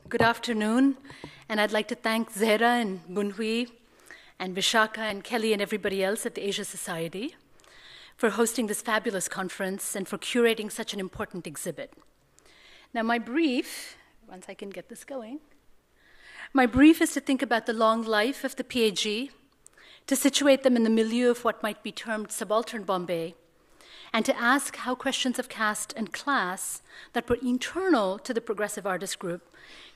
Good afternoon, and I'd like to thank Zehra and Bunhui and Vishakha and Kelly and everybody else at the Asia Society for hosting this fabulous conference and for curating such an important exhibit. Now my brief, once I can get this going, my brief is to think about the long life of the PAG, to situate them in the milieu of what might be termed subaltern Bombay, and to ask how questions of caste and class that were internal to the progressive artist group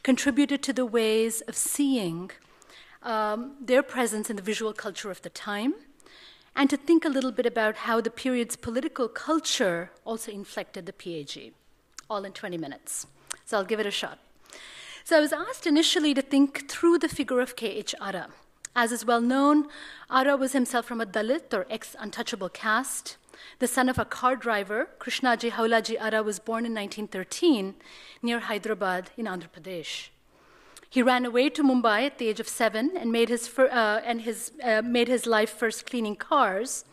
contributed to the ways of seeing their presence in the visual culture of the time, and to think a little bit about how the period's political culture also inflected the PAG, all in 20 minutes. So I'll give it a shot. So I was asked initially to think through the figure of K.H. Ara. As is well known, Ara was himself from a Dalit or ex-untouchable caste. The son of a car driver, Krishnaji Haulaji Ara was born in 1913 near Hyderabad in Andhra Pradesh. He ran away to Mumbai at the age of 7 and made his life first cleaning cars,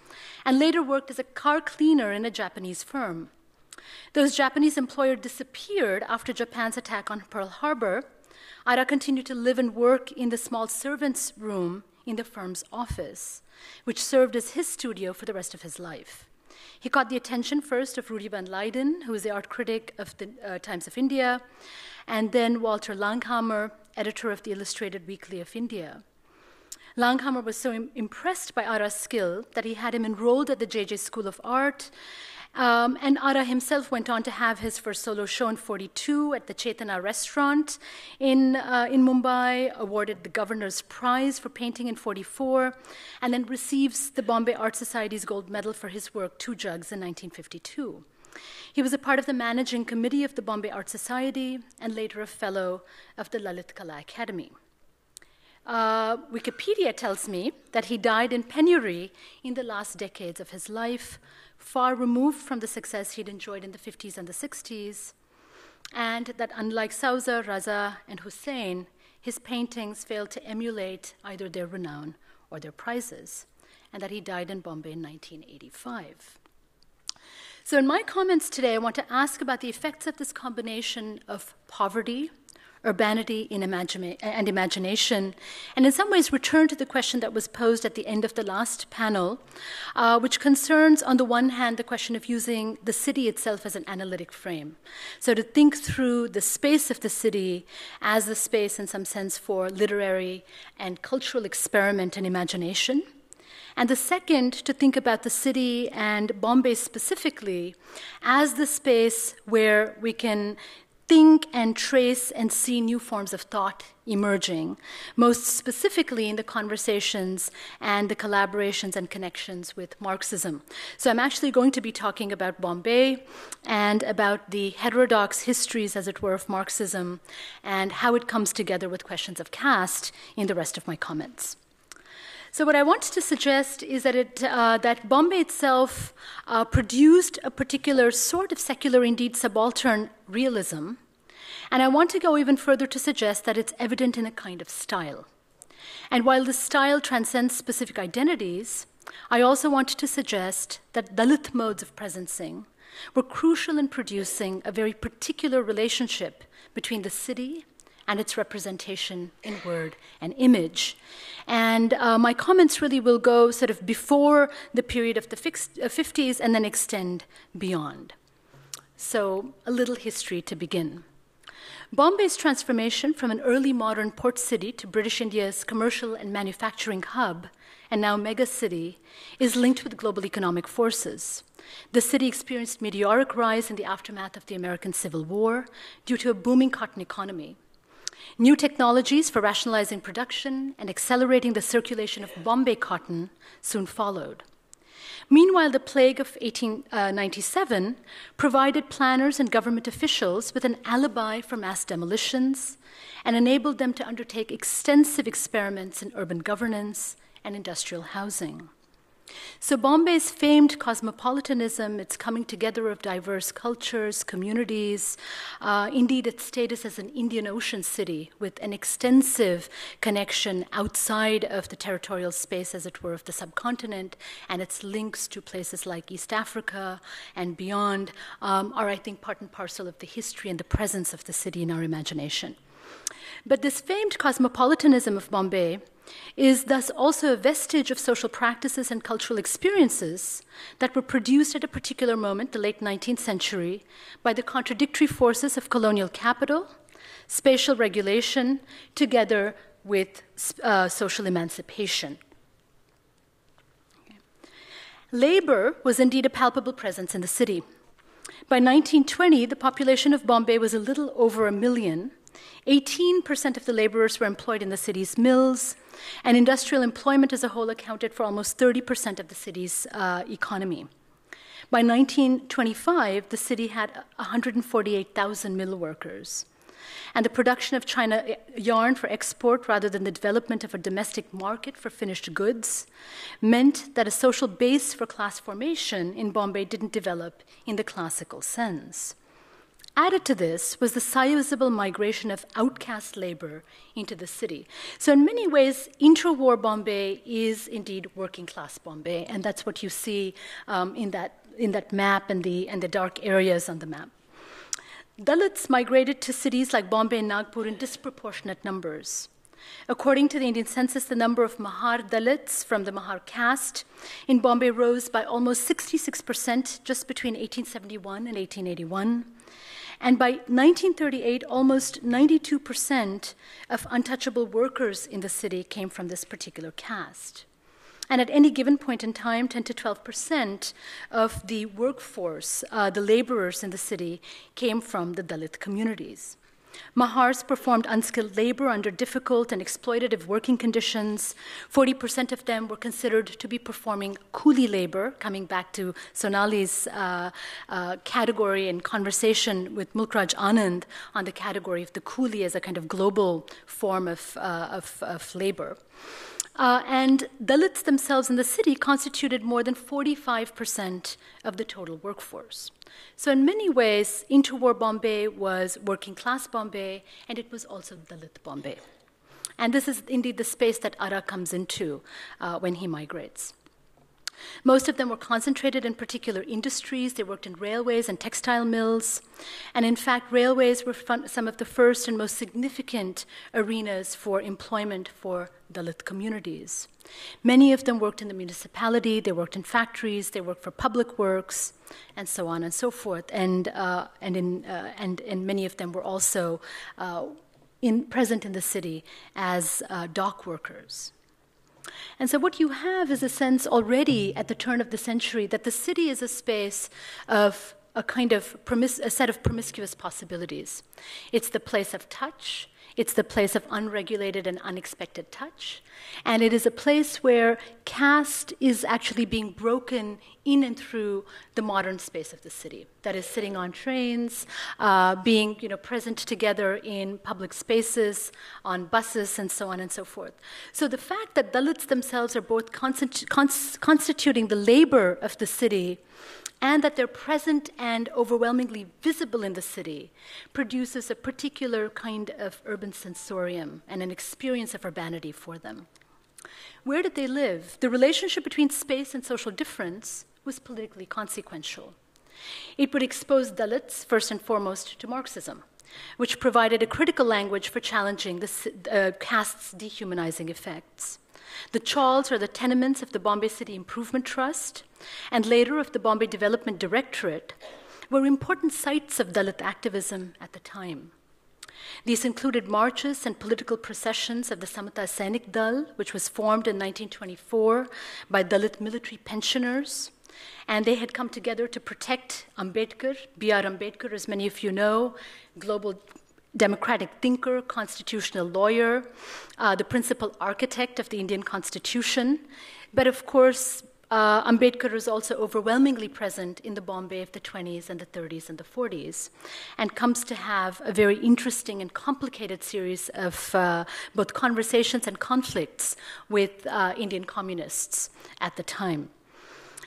and later worked as a car cleaner in a Japanese firm. Those Japanese employer disappeared after Japan's attack on Pearl Harbor. Ara continued to live and work in the small servants' room in the firm's office, which served as his studio for the rest of his life. He caught the attention first of Rudy van Leyden, who was the art critic of the Times of India, and then Walter Langhammer, editor of the Illustrated Weekly of India. Langhammer was so impressed by Ara's skill that he had him enrolled at the J.J. School of Art, and Ara himself went on to have his first solo show in 1942 at the Chetana restaurant in Mumbai, awarded the Governor's Prize for painting in 1944, and then receives the Bombay Art Society's gold medal for his work, Two Jugs, in 1952. He was a part of the managing committee of the Bombay Art Society and later a fellow of the Lalit Kala Academy. Wikipedia tells me that he died in penury in the last decades of his life, far removed from the success he'd enjoyed in the 50s and the 60s, and that unlike Souza, Rasa, and Hussein, his paintings failed to emulate either their renown or their prizes, and that he died in Bombay in 1985. So in my comments today, I want to ask about the effects of this combination of poverty, urbanity, and imagination, and in some ways return to the question that was posed at the end of the last panel, which concerns, on the one hand, the question of using the city itself as an analytic frame. So to think through the space of the city as the space, in some sense, for literary and cultural experiment and imagination. And the second, to think about the city and Bombay specifically as the space where we can think and trace and see new forms of thought emerging, most specifically in the conversations and the collaborations and connections with Marxism. So I'm actually going to be talking about Bombay and about the heterodox histories, as it were, of Marxism and how it comes together with questions of caste in the rest of my comments. So what I want to suggest is that that Bombay itself produced a particular sort of secular, indeed subaltern realism, and I want to go even further to suggest that it's evident in a kind of style. And while the style transcends specific identities, I also want to suggest that Dalit modes of presencing were crucial in producing a very particular relationship between the city and its representation in word and image. And my comments really will go sort of before the period of the 50s and then extend beyond. So a little history to begin. Bombay's transformation from an early modern port city to British India's commercial and manufacturing hub, and now megacity, is linked with global economic forces. The city experienced meteoric rise in the aftermath of the American Civil War due to a booming cotton economy. New technologies for rationalizing production and accelerating the circulation of Bombay cotton soon followed. Meanwhile, the plague of 1897 provided planners and government officials with an alibi for mass demolitions and enabled them to undertake extensive experiments in urban governance and industrial housing. So Bombay's famed cosmopolitanism, its coming together of diverse cultures, communities, indeed its status as an Indian Ocean city with an extensive connection outside of the territorial space, as it were, of the subcontinent, and its links to places like East Africa and beyond, are, I think, part and parcel of the history and the presence of the city in our imagination. But this famed cosmopolitanism of Bombay is thus also a vestige of social practices and cultural experiences that were produced at a particular moment, the late 19th century, by the contradictory forces of colonial capital, spatial regulation, together with social emancipation. Okay. Labor was indeed a palpable presence in the city. By 1920, the population of Bombay was a little over 1 million. 18% of the laborers were employed in the city's mills, and industrial employment as a whole accounted for almost 30% of the city's economy. By 1925, the city had 148,000 mill workers. And the production of China yarn for export rather than the development of a domestic market for finished goods meant that a social base for class formation in Bombay didn't develop in the classical sense. Added to this was the sizable migration of outcast labor into the city. So in many ways, interwar Bombay is indeed working class Bombay, and that's what you see in that map and the dark areas on the map. Dalits migrated to cities like Bombay and Nagpur in disproportionate numbers. According to the Indian census, the number of Mahar Dalits from the Mahar caste in Bombay rose by almost 66% just between 1871 and 1881. And by 1938, almost 92% of untouchable workers in the city came from this particular caste. And at any given point in time, 10 to 12% of the workforce, the laborers in the city, came from the Dalit communities. Mahars performed unskilled labor under difficult and exploitative working conditions. 40% of them were considered to be performing coolie labor, coming back to Sonali's category and conversation with Mulkraj Anand on the category of the coolie as a kind of global form of labor. And Dalits themselves in the city constituted more than 45% of the total workforce. So in many ways, interwar Bombay was working class Bombay, and it was also Dalit Bombay. And this is indeed the space that Ara comes into when he migrates. Most of them were concentrated in particular industries. They worked in railways and textile mills. And in fact, railways were some of the first and most significant arenas for employment for Dalit communities. Many of them worked in the municipality, they worked in factories, they worked for public works, and so on and so forth. And many of them were also present in the city as dock workers. And so what you have is a sense already at the turn of the century that the city is a space of a kind of a set of promiscuous possibilities. It's the place of touch. It's the place of unregulated and unexpected touch. And it is a place where caste is actually being broken in and through the modern space of the city. That is, sitting on trains, being present together in public spaces, on buses, and so on and so forth. So the fact that Dalits themselves are both constituting the labor of the city and that they're present and overwhelmingly visible in the city produces a particular kind of urban sensorium and an experience of urbanity for them. Where did they live? The relationship between space and social difference was politically consequential. It would expose Dalits, first and foremost, to Marxism, which provided a critical language for challenging the caste's dehumanizing effects. The chawls, or the tenements of the Bombay City Improvement Trust, and later of the Bombay Development Directorate, were important sites of Dalit activism at the time. These included marches and political processions of the Samata Sainik Dal, which was formed in 1924 by Dalit military pensioners, and they had come together to protect Ambedkar, B.R. Ambedkar, as many of you know, global democratic thinker, constitutional lawyer, the principal architect of the Indian Constitution. But of course, Ambedkar is also overwhelmingly present in the Bombay of the 20s and the 30s and the 40s, and comes to have a very interesting and complicated series of both conversations and conflicts with Indian communists at the time.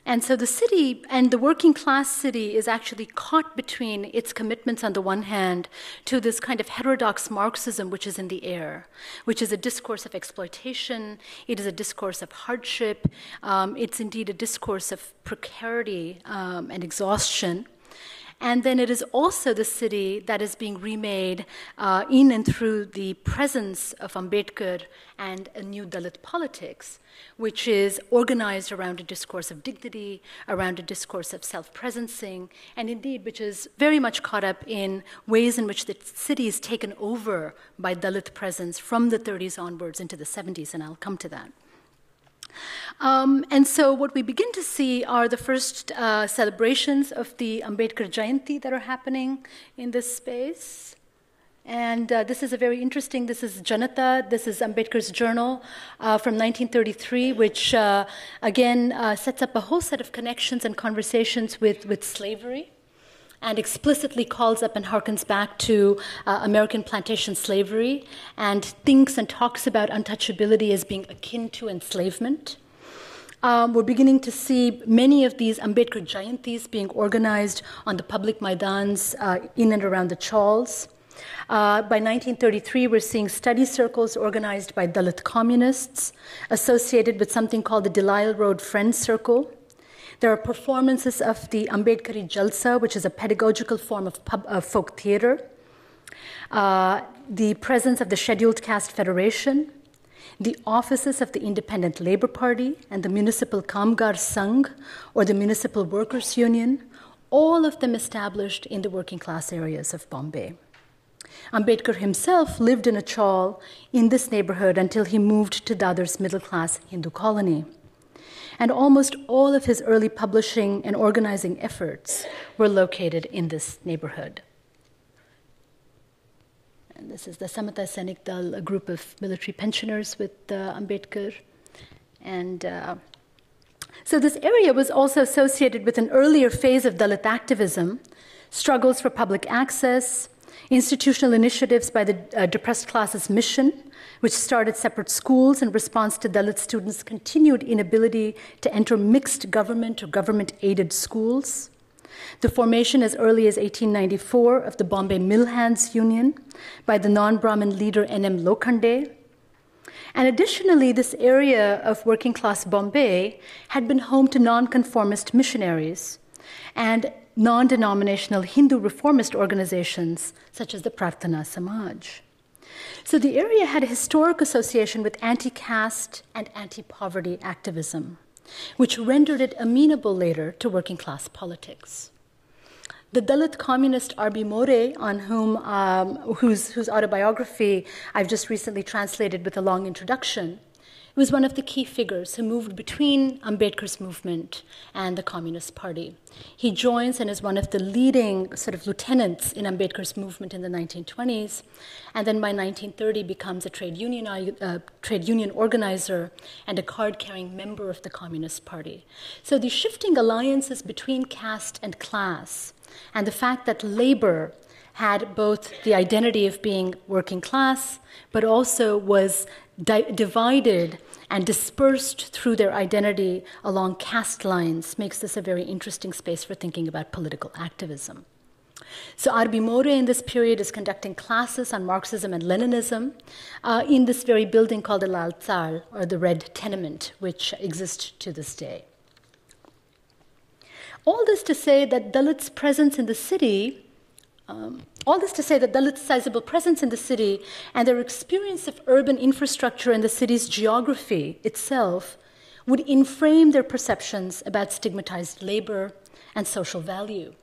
And so the city and the working class city is actually caught between its commitments on the one hand to this kind of heterodox Marxism which is in the air, which is a discourse of exploitation, it is a discourse of hardship, it's indeed a discourse of precarity and exhaustion. And then it is also the city that is being remade in and through the presence of Ambedkar and a new Dalit politics, which is organized around a discourse of dignity, around a discourse of self-presencing, and indeed which is very much caught up in ways in which the city is taken over by Dalit presence from the 30s onwards into the 70s, and I'll come to that. And so what we begin to see are the first celebrations of the Ambedkar Jayanti that are happening in this space. And this is a very interesting, this is Janata, this is Ambedkar's journal from 1933, which again sets up a whole set of connections and conversations with slavery, and explicitly calls up and harkens back to American plantation slavery, and thinks and talks about untouchability as being akin to enslavement. We're beginning to see many of these Ambedkar Jayantis being organized on the public Maidans in and around the chawls. By 1933, we're seeing study circles organized by Dalit Communists, associated with something called the Delisle Road Friends Circle. There are performances of the Ambedkari Jalsa, which is a pedagogical form of folk theater. The presence of the Scheduled Caste Federation, the offices of the Independent Labour Party and the Municipal Kamgar Sangh, or the Municipal Workers' Union, all of them established in the working class areas of Bombay. Ambedkar himself lived in a chawl in this neighborhood until he moved to Dadar's middle-class Hindu colony. And almost all of his early publishing and organizing efforts were located in this neighborhood. And this is the Samata Sainik Dal, a group of military pensioners with Ambedkar. And so this area was also associated with an earlier phase of Dalit activism, struggles for public access, institutional initiatives by the Depressed Classes Mission, which started separate schools in response to Dalit students' continued inability to enter mixed government or government-aided schools. The formation as early as 1894 of the Bombay Mill Hands Union by the non-Brahmin leader N.M. Lokhande. And additionally, this area of working-class Bombay had been home to non-conformist missionaries and non-denominational Hindu reformist organizations such as the Prarthana Samaj. So the area had a historic association with anti-caste and anti-poverty activism, which rendered it amenable later to working-class politics. The Dalit communist R.B. More, on whose autobiography I've just recently translated with a long introduction, was one of the key figures who moved between Ambedkar's movement and the Communist Party. He joins and is one of the leading sort of lieutenants in Ambedkar's movement in the 1920s, and then by 1930 becomes a trade union organizer and a card-carrying member of the Communist Party. So the shifting alliances between caste and class, and the fact that labor had both the identity of being working class, but also was divided and dispersed through their identity along caste lines, makes this a very interesting space for thinking about political activism. So R.B. More in this period is conducting classes on Marxism and Leninism in this very building called the Lal Tsal, or the Red Tenement, which exists to this day. All this to say that Dalit's presence in the city Dalit's sizable presence in the city and their experience of urban infrastructure and the city's geography itself would inframe their perceptions about stigmatized labor and social value.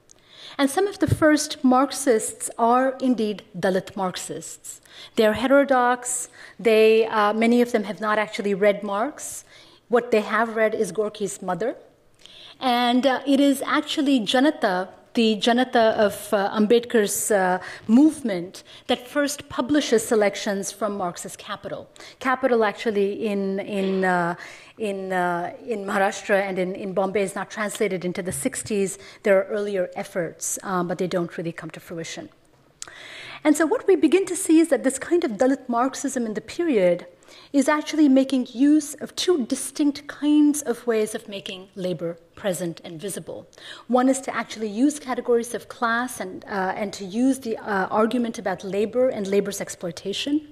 And some of the first Marxists are indeed Dalit Marxists. They're heterodox. Many of them have not actually read Marx. What they have read is Gorky's Mother. And it is actually Janata, the Janata of Ambedkar's movement, that first publishes selections from Marx's Capital. Capital, actually, in Maharashtra and in Bombay is not translated into the 60s. There are earlier efforts, but they don't really come to fruition. And so what we begin to see is that this kind of Dalit Marxism in the period is actually making use of two distinct kinds of ways of making labor present and visible. One is to actually use categories of class and to use the argument about labor and labor's exploitation.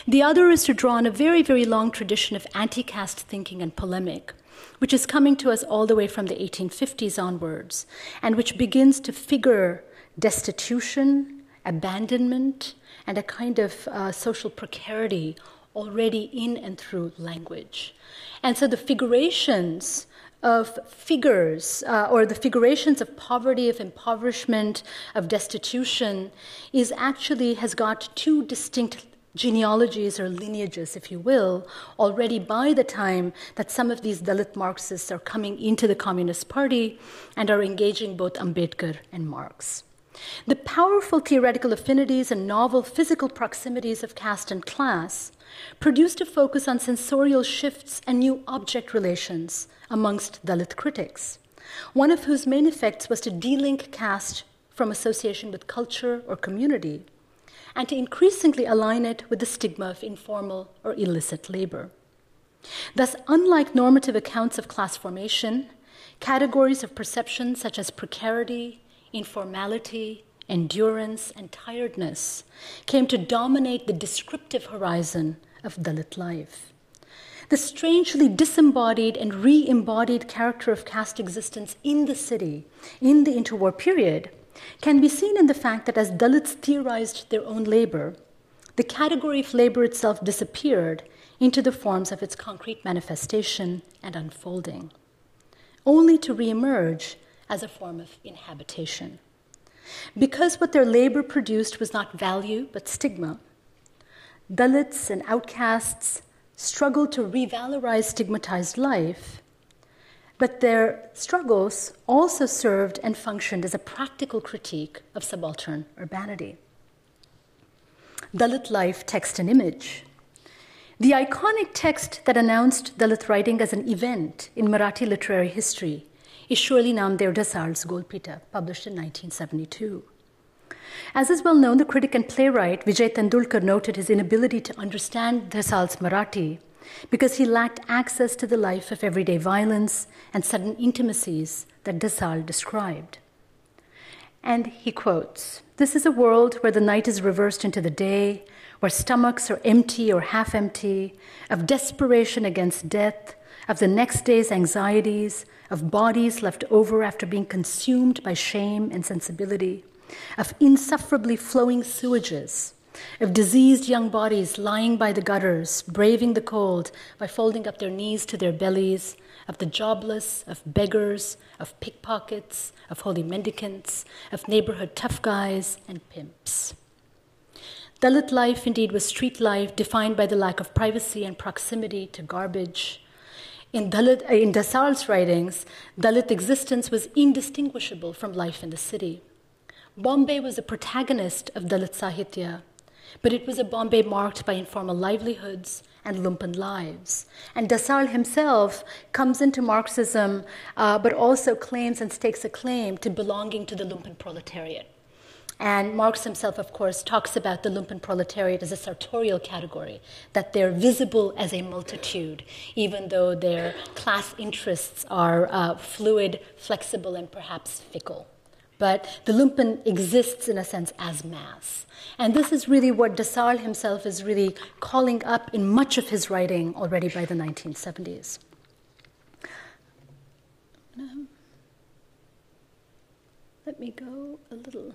The other is to draw on a very, very long tradition of anti-caste thinking and polemic, which is coming to us all the way from the 1850s onwards, and which begins to figure destitution, abandonment, and a kind of social precarity already in and through language. And so the figurations of figures, or the figurations of poverty, of impoverishment, of destitution, has got two distinct genealogies or lineages, if you will, already by the time that some of these Dalit Marxists are coming into the Communist Party and are engaging both Ambedkar and Marx. The powerful theoretical affinities and novel physical proximities of caste and class produced a focus on sensorial shifts and new object relations amongst Dalit critics, one of whose main effects was to de-link caste from association with culture or community, and to increasingly align it with the stigma of informal or illicit labor. Thus, unlike normative accounts of class formation, categories of perception such as precarity, informality, endurance, and tiredness came to dominate the descriptive horizon of Dalit life. The strangely disembodied and re-embodied character of caste existence in the city, in the interwar period, can be seen in the fact that as Dalits theorized their own labor, the category of labor itself disappeared into the forms of its concrete manifestation and unfolding, only to reemerge as a form of inhabitation. Because what their labor produced was not value but stigma, Dalits and outcasts struggled to revalorize stigmatized life, but their struggles also served and functioned as a practical critique of subaltern urbanity. Dalit life, text and image. The iconic text that announced Dalit writing as an event in Marathi literary history is surely Namdev Desal's Golpita, published in 1972. As is well known, the critic and playwright Vijay Tendulkar noted his inability to understand Desal's Marathi because he lacked access to the life of everyday violence and sudden intimacies that Desai described. And he quotes, "This is a world where the night is reversed into the day, where stomachs are empty or half empty, of desperation against death, of the next day's anxieties, of bodies left over after being consumed by shame and sensibility, of insufferably flowing sewages, of diseased young bodies lying by the gutters, braving the cold by folding up their knees to their bellies, of the jobless, of beggars, of pickpockets, of holy mendicants, of neighborhood tough guys and pimps." Dalit life indeed was street life defined by the lack of privacy and proximity to garbage. In Desal's writings, Dalit existence was indistinguishable from life in the city. Bombay was a protagonist of Dalit Sahitya, but it was a Bombay marked by informal livelihoods and lumpen lives. And Desai himself comes into Marxism, but also claims and stakes a claim to belonging to the lumpen proletariat. And Marx himself, of course, talks about the lumpen proletariat as a sartorial category, that they're visible as a multitude, even though their class interests are fluid, flexible, and perhaps fickle. But the lumpen exists, in a sense, as mass. And this is really what Desai himself is really calling up in much of his writing already by the 1970s. Let me go a little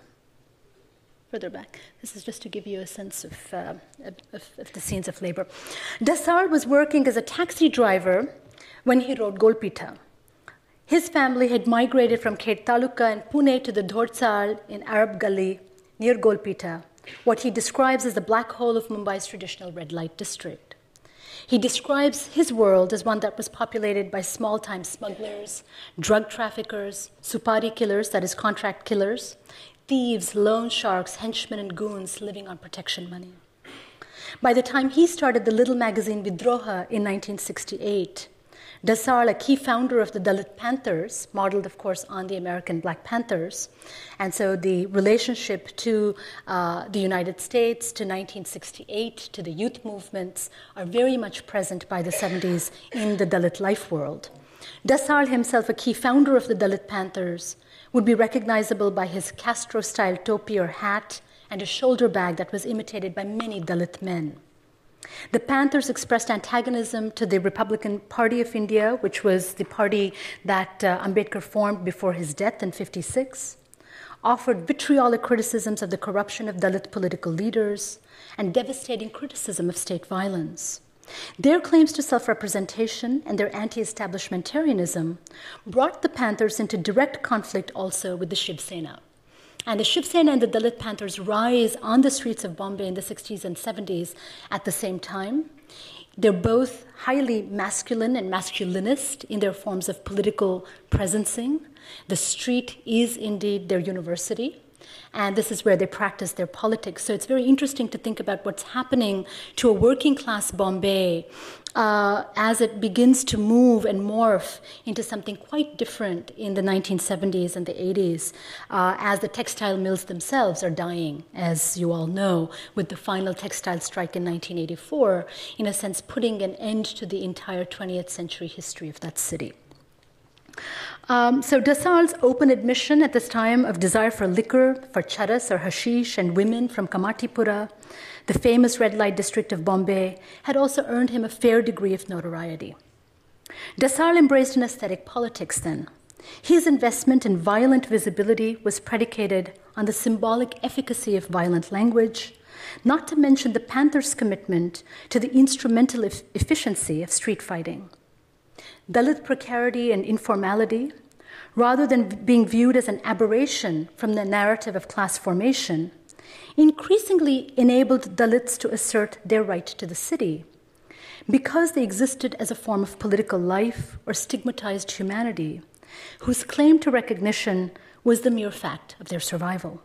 further back. This is just to give you a sense of the scenes of labor. Desai was working as a taxi driver when he wrote Golpita. His family had migrated from Khed Taluka and Pune to the Dhortsal in Arab Gully near Golpita, what he describes as the black hole of Mumbai's traditional red light district. He describes his world as one that was populated by small-time smugglers, drug traffickers, supari killers, that is contract killers, thieves, loan sharks, henchmen, and goons living on protection money. By the time he started the little magazine Vidroha in 1968, Desai, a key founder of the Dalit Panthers, modeled, of course, on the American Black Panthers, and so the relationship to the United States, to 1968, to the youth movements, are very much present by the 70s in the Dalit life world. Desai himself, a key founder of the Dalit Panthers, would be recognizable by his Castro-style topi or hat and a shoulder bag that was imitated by many Dalit men. The Panthers expressed antagonism to the Republican Party of India, which was the party that Ambedkar formed before his death in '56, offered vitriolic criticisms of the corruption of Dalit political leaders, and devastating criticism of state violence. Their claims to self-representation and their anti-establishmentarianism brought the Panthers into direct conflict also with the Shiv Sena. And the Shiv Sena and the Dalit Panthers rise on the streets of Bombay in the 60s and 70s at the same time. They're both highly masculine and masculinist in their forms of political presencing. The street is indeed their university, and this is where they practice their politics. So it's very interesting to think about what's happening to a working class Bombay as it begins to move and morph into something quite different in the 1970s and the 80s, as the textile mills themselves are dying, as you all know, with the final textile strike in 1984, in a sense putting an end to the entire 20th century history of that city. So Desailles' open admission at this time of desire for liquor, for charas or hashish, and women from Kamatipura, the famous red light district of Bombay, had also earned him a fair degree of notoriety. Desailles embraced an aesthetic politics then. His investment in violent visibility was predicated on the symbolic efficacy of violent language, not to mention the Panthers' commitment to the instrumental efficiency of street fighting. Dalit precarity and informality, rather than being viewed as an aberration from the narrative of class formation, increasingly enabled Dalits to assert their right to the city, because they existed as a form of political life or stigmatized humanity, whose claim to recognition was the mere fact of their survival.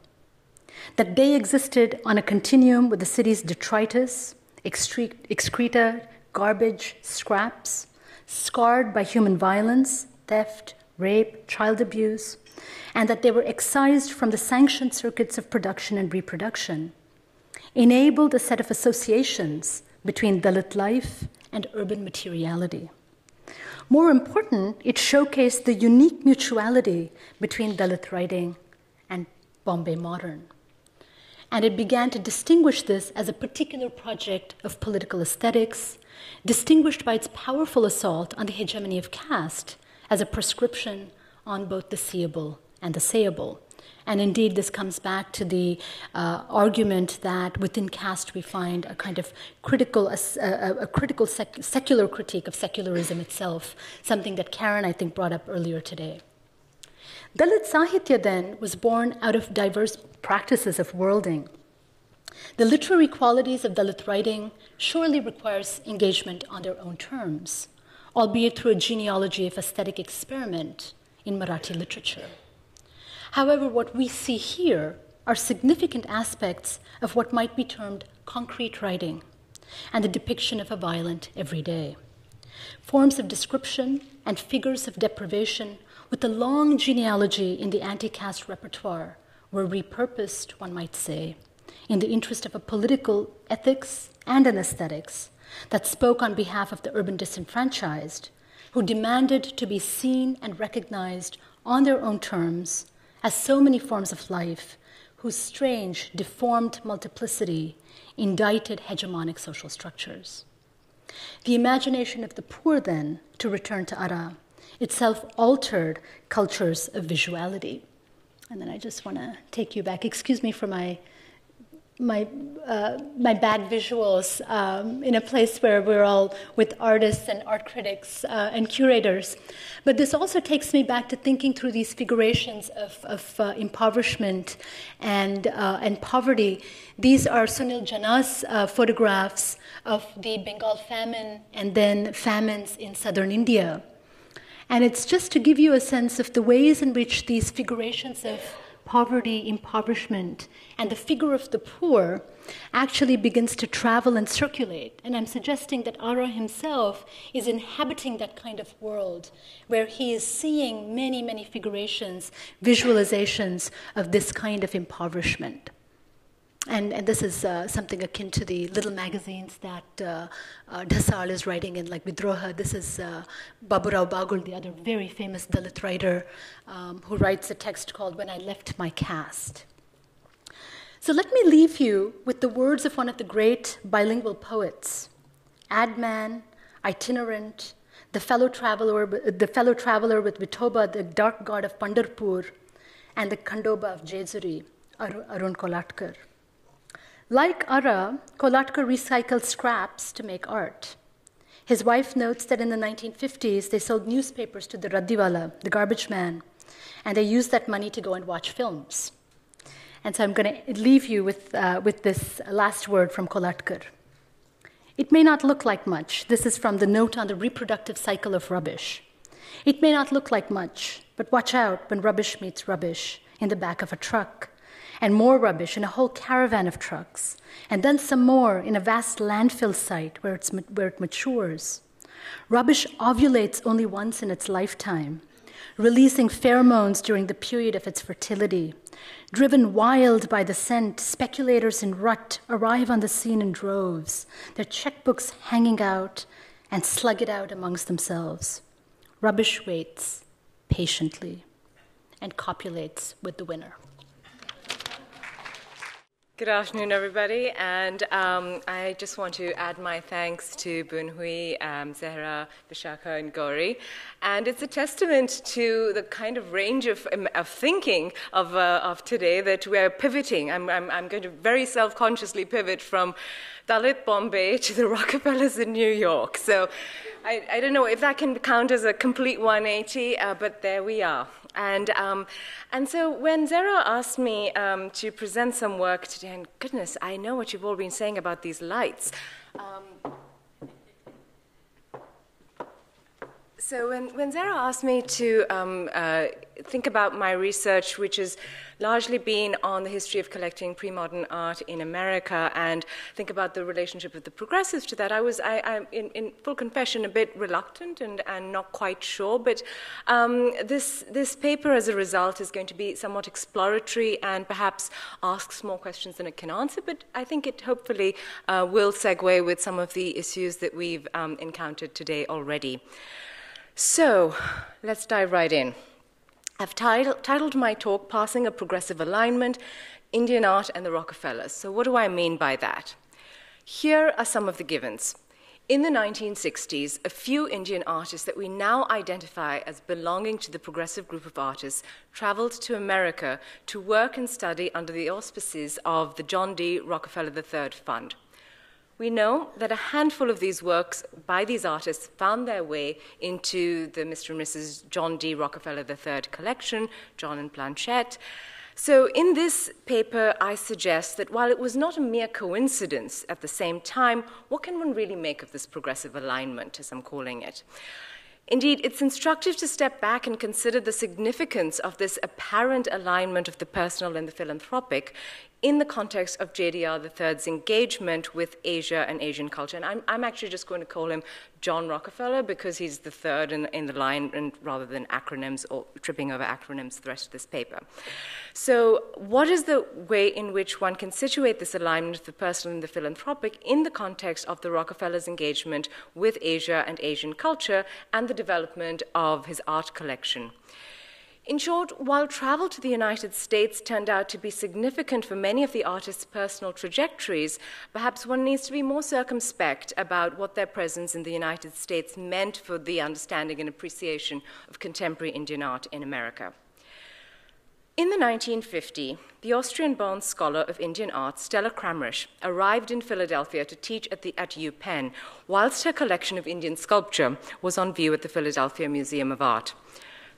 That they existed on a continuum with the city's detritus, excreta, garbage, scraps, scarred by human violence, theft, rape, child abuse, and that they were excised from the sanctioned circuits of production and reproduction, enabled a set of associations between Dalit life and urban materiality. More important, it showcased the unique mutuality between Dalit writing and Bombay modern. And it began to distinguish this as a particular project of political aesthetics, distinguished by its powerful assault on the hegemony of caste as a prescription on both the seeable and the sayable. And indeed, this comes back to the argument that within caste we find a kind of secular critique of secularism itself, something that Karen, I think, brought up earlier today. Dalit Sahitya, then, was born out of diverse practices of worlding. The literary qualities of Dalit writing surely requires engagement on their own terms, albeit through a genealogy of aesthetic experiment in Marathi literature. However, what we see here are significant aspects of what might be termed concrete writing and the depiction of a violent everyday. Forms of description and figures of deprivation with a long genealogy in the anti-caste repertoire were repurposed, one might say, in the interest of a political ethics and an aesthetics that spoke on behalf of the urban disenfranchised, who demanded to be seen and recognized on their own terms as so many forms of life whose strange, deformed multiplicity indicted hegemonic social structures. The imagination of the poor, then, to return to Ara, itself altered cultures of visuality. And then I just want to take you back. Excuse me for my bad visuals in a place where we're all with artists and art critics and curators. But this also takes me back to thinking through these figurations of impoverishment and poverty. These are Sunil Jana's photographs of the Bengal famine and then famines in southern India. And it's just to give you a sense of the ways in which these figurations of poverty, impoverishment, and the figure of the poor actually begins to travel and circulate. And I'm suggesting that Ara himself is inhabiting that kind of world where he is seeing many, many figurations, visualizations of this kind of impoverishment. And this is something akin to the little magazines that Desailles is writing in, like Vidroha. This is Baburao Bagul, the other very famous Dalit writer, who writes a text called When I Left My Caste. So let me leave you with the words of one of the great bilingual poets, Adman, itinerant, the fellow traveler with Vithoba, the dark god of Pandharpur, and the Khandoba of Jejuri, Arun Kolatkar. Like Ara, Kolatkar recycled scraps to make art. His wife notes that in the 1950s, they sold newspapers to the Raddiwala, the garbage man, and they used that money to go and watch films. And so I'm going to leave you with this last word from Kolatkar. It may not look like much. This is from the note on the reproductive cycle of rubbish. It may not look like much, but watch out when rubbish meets rubbish in the back of a truck, and more rubbish in a whole caravan of trucks, and then some more in a vast landfill site where it matures. Rubbish ovulates only once in its lifetime, releasing pheromones during the period of its fertility. Driven wild by the scent, speculators in rut arrive on the scene in droves, their checkbooks hanging out, and slug it out amongst themselves. Rubbish waits patiently and copulates with the winner. Good afternoon, everybody, and I just want to add my thanks to Bunhui, Zehra, Vishakha, and Gauri. And it's a testament to the kind of range of thinking of today that we're pivoting. I'm going to very self-consciously pivot from Dalit Bombay to the Rockefellers in New York. So I don't know if that can count as a complete 180, but there we are. And so when Zehra asked me to present some work today, and goodness, I know what you've all been saying about these lights. So when Zehra asked me to think about my research, which has largely been on the history of collecting pre-modern art in America, and think about the relationship of the progressives to that, I'm in full confession, a bit reluctant and not quite sure. But this paper, as a result, is going to be somewhat exploratory and perhaps asks more questions than it can answer. But I think it hopefully will segue with some of the issues that we've encountered today already. So let's dive right in. I've titled my talk, Passing a Progressive Alignment, Indian Art and the Rockefellers. So what do I mean by that? Here are some of the givens. In the 1960s, a few Indian artists that we now identify as belonging to the progressive group of artists traveled to America to work and study under the auspices of the John D. Rockefeller III Fund. We know that a handful of these works by these artists found their way into the Mr. and Mrs. John D. Rockefeller III collection, John and Planchette. So in this paper, I suggest that while it was not a mere coincidence at the same time, what can one really make of this progressive alignment, as I'm calling it? Indeed, it's instructive to step back and consider the significance of this apparent alignment of the personal and the philanthropic in the context of JDR III's engagement with Asia and Asian culture. And I'm actually just going to call him John Rockefeller because he's the third in the line, and rather than acronyms or tripping over acronyms the rest of this paper. So what is the way in which one can situate this alignment of the personal and the philanthropic in the context of the Rockefellers' engagement with Asia and Asian culture and the development of his art collection? In short, while travel to the United States turned out to be significant for many of the artists' personal trajectories, perhaps one needs to be more circumspect about what their presence in the United States meant for the understanding and appreciation of contemporary Indian art in America. In the 1950s, the Austrian-born scholar of Indian art, Stella Kramrisch, arrived in Philadelphia to teach at UPenn, whilst her collection of Indian sculpture was on view at the Philadelphia Museum of Art.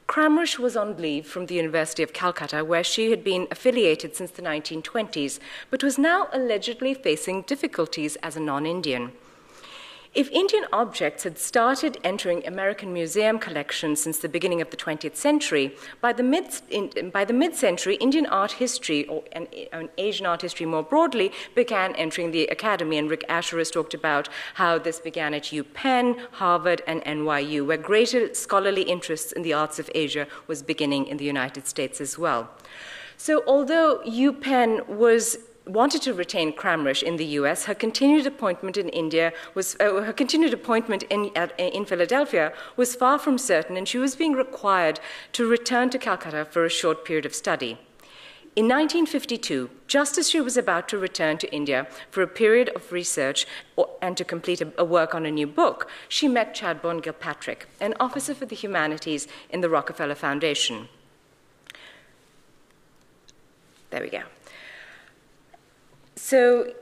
Kramrisch was on leave from the University of Calcutta, where she had been affiliated since the 1920s, but was now allegedly facing difficulties as a non-Indian. If Indian objects had started entering American museum collections since the beginning of the 20th century, by the mid-century, Indian art history, and Asian art history more broadly, began entering the academy. And Rick Asher has talked about how this began at UPenn, Harvard, and NYU, where greater scholarly interest in the arts of Asia was beginning in the United States as well. So although UPenn wanted to retain Kramrisch in the U.S., her continued appointment in Philadelphia was far from certain, and she was being required to return to Calcutta for a short period of study. In 1952, just as she was about to return to India for a period of research and to complete a work on a new book, she met Chadbourne Gilpatrick, an officer for the humanities in the Rockefeller Foundation. There we go. So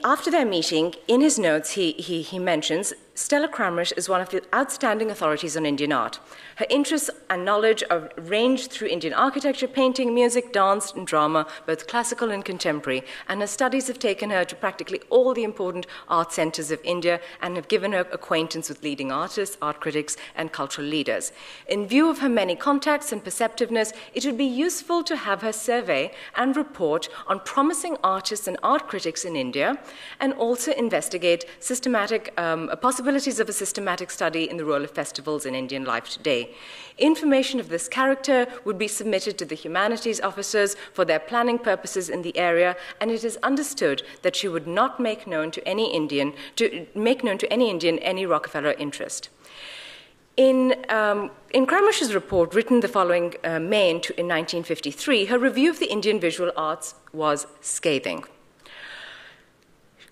after their meeting, in his notes, he mentions, Stella Cramrish is one of the outstanding authorities on Indian art. Her interests and knowledge are ranged through Indian architecture, painting, music, dance, and drama, both classical and contemporary, and her studies have taken her to practically all the important art centers of India and have given her acquaintance with leading artists, art critics, and cultural leaders. In view of her many contacts and perceptiveness, it would be useful to have her survey and report on promising artists and art critics in India, and also investigate possibilities of a systematic study in the role of festivals in Indian life today. Information of this character would be submitted to the humanities officers for their planning purposes in the area, and it is understood that she would not make known to any Indian any Rockefeller interest. In Cramrish's report, written the following May in 1953, her review of the Indian visual arts was scathing.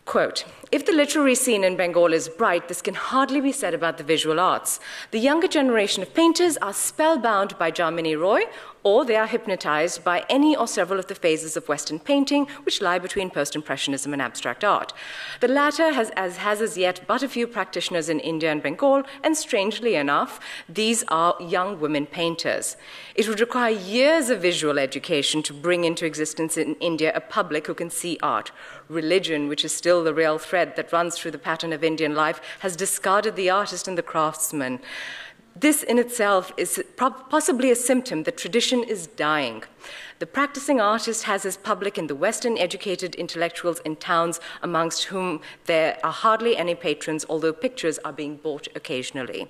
Quote, if the literary scene in Bengal is bright, this can hardly be said about the visual arts. The younger generation of painters are spellbound by Jamini Roy, or they are hypnotized by any or several of the phases of Western painting which lie between post-impressionism and abstract art. The latter has as yet but a few practitioners in India and Bengal, and strangely enough, these are young women painters. It would require years of visual education to bring into existence in India a public who can see art. Religion, which is still the real thread that runs through the pattern of Indian life, has discarded the artist and the craftsman. This in itself is possibly a symptom that tradition is dying. The practicing artist has his public in the Western educated intellectuals in towns amongst whom there are hardly any patrons, although pictures are being bought occasionally.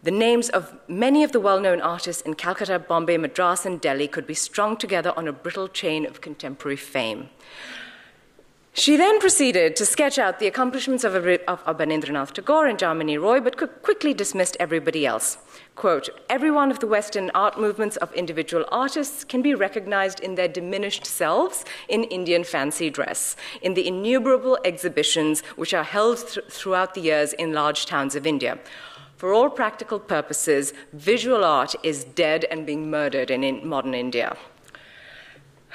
The names of many of the well-known artists in Calcutta, Bombay, Madras, and Delhi could be strung together on a brittle chain of contemporary fame. She then proceeded to sketch out the accomplishments of Abanindranath Tagore and Jamini Roy, but quickly dismissed everybody else. Quote, every one of the Western art movements of individual artists can be recognized in their diminished selves in Indian fancy dress, in the innumerable exhibitions which are held throughout the years in large towns of India. For all practical purposes, visual art is dead and being murdered in modern India.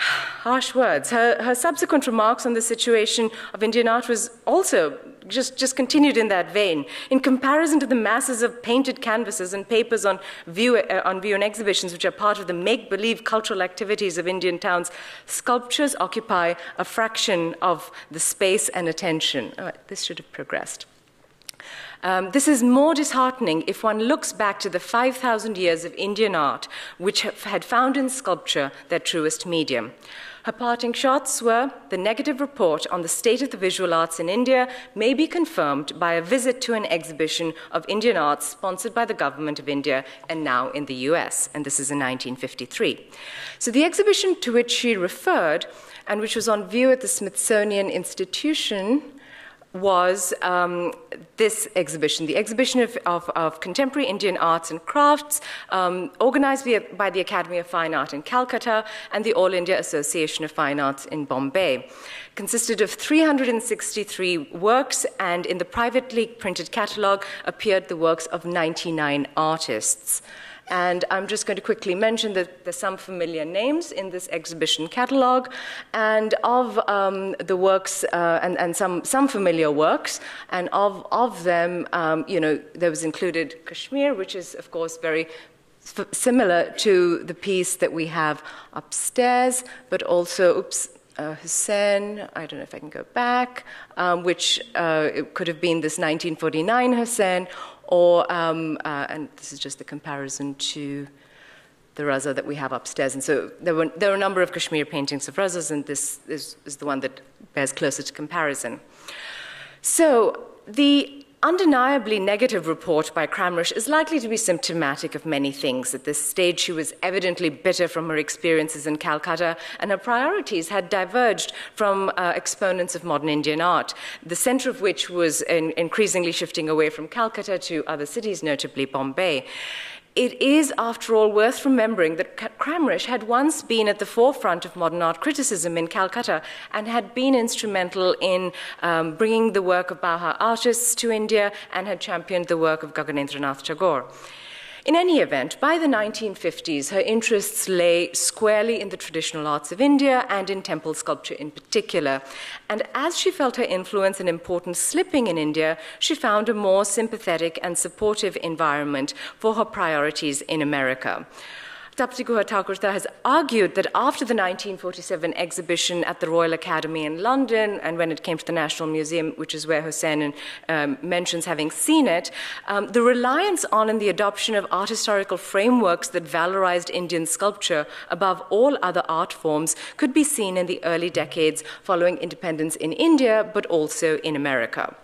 Harsh words. Her subsequent remarks on the situation of Indian art was also just continued in that vein. In comparison to the masses of painted canvases and papers on view and exhibitions, which are part of the make-believe cultural activities of Indian towns, sculptures occupy a fraction of the space and attention. Oh, this should have progressed. This is more disheartening if one looks back to the 5,000 years of Indian art, which had found in sculpture their truest medium. Her parting shots were, the negative report on the state of the visual arts in India may be confirmed by a visit to an exhibition of Indian arts sponsored by the government of India and now in the US, and this is in 1953. So the exhibition to which she referred, and which was on view at the Smithsonian Institution, was this exhibition, the exhibition of contemporary Indian arts and crafts, organized by the Academy of Fine Art in Calcutta and the All India Association of Fine Arts in Bombay. Consisted of 363 works, and in the privately printed catalogue appeared the works of 99 artists. And I'm just going to quickly mention that there's some familiar names in this exhibition catalogue, and of the works, and some familiar works, and of them, there was included Kashmir, which is, of course, very similar to the piece that we have upstairs, but also, Hussein, I don't know if I can go back, which it could have been this 1949 Hussein, or, and this is just the comparison to the Rasa that we have upstairs. And so there are a number of Kashmir paintings of Rasas, and this is the one that bears closer to comparison. So the undeniably negative report by Cramrish is likely to be symptomatic of many things. At this stage, she was evidently bitter from her experiences in Calcutta, and her priorities had diverged from exponents of modern Indian art, the center of which was increasingly shifting away from Calcutta to other cities, notably Bombay. it is, after all, worth remembering that Kramrisch had once been at the forefront of modern art criticism in Calcutta and had been instrumental in bringing the work of Bauhaus artists to India and had championed the work of Gaganendranath Tagore. In any event, by the 1950s, her interests lay squarely in the traditional arts of India and in temple sculpture in particular. And as she felt her influence and importance slipping in India, she found a more sympathetic and supportive environment for her priorities in America. Tapsi Guha Thakur has argued that after the 1947 exhibition at the Royal Academy in London, and when it came to the National Museum, which is where Hussein mentions having seen it, the reliance on and the adoption of art historical frameworks that valorized Indian sculpture above all other art forms could be seen in the early decades following independence in India, but also in America.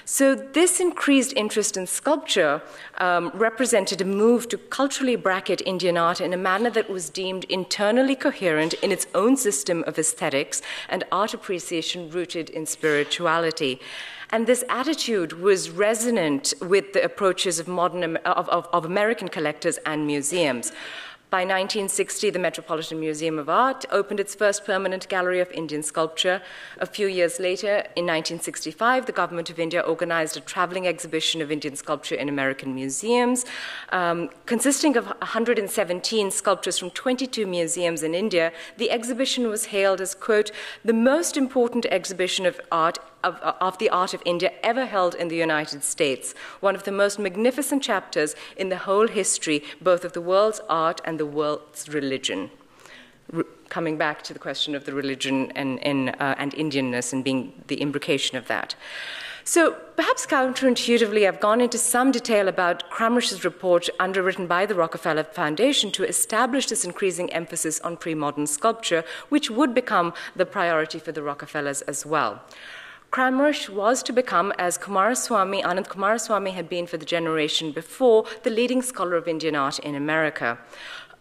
So this increased interest in sculpture represented a move to culturally bracket Indian art in a manner that was deemed internally coherent in its own system of aesthetics and art appreciation rooted in spirituality. And this attitude was resonant with the approaches of of American collectors and museums. By 1960, the Metropolitan Museum of Art opened its first permanent gallery of Indian sculpture. A few years later, in 1965, the government of India organized a traveling exhibition of Indian sculpture in American museums, consisting of 117 sculptures from 22 museums in India. The exhibition was hailed as, quote, the most important exhibition of art of the art of India ever held in the United States, one of the most magnificent chapters in the whole history, both of the world's art and the world's religion. Coming back to the question of the religion and Indianness and being the imbrication of that. So perhaps counterintuitively, I've gone into some detail about Kramrisch's report underwritten by the Rockefeller Foundation to establish this increasing emphasis on pre-modern sculpture, which would become the priority for the Rockefellers as well. Kramrisch was to become, as Anand Kumaraswamy had been for the generation before, the leading scholar of Indian art in America.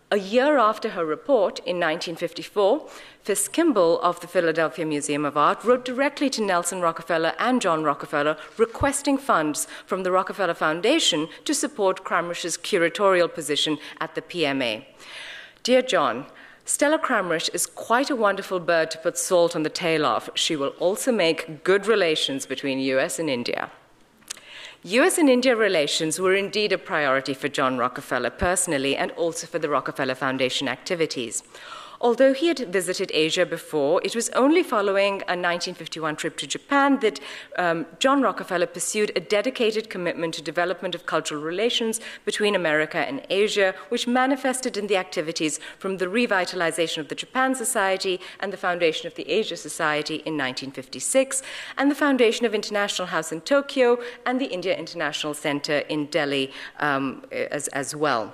A year after her report, in 1954, Fisk Kimball of the Philadelphia Museum of Art wrote directly to Nelson Rockefeller and John Rockefeller requesting funds from the Rockefeller Foundation to support Kramrisch's curatorial position at the PMA. Dear John, Stella Kramrisch is quite a wonderful bird to put salt on the tail of. She will also make good relations between US and India. US and India relations were indeed a priority for John Rockefeller personally and also for the Rockefeller Foundation activities. Although he had visited Asia before, it was only following a 1951 trip to Japan that John Rockefeller pursued a dedicated commitment to development of cultural relations between America and Asia, which manifested in the activities from the revitalization of the Japan Society and the foundation of the Asia Society in 1956, and the foundation of International House in Tokyo and the India International Center in Delhi as well.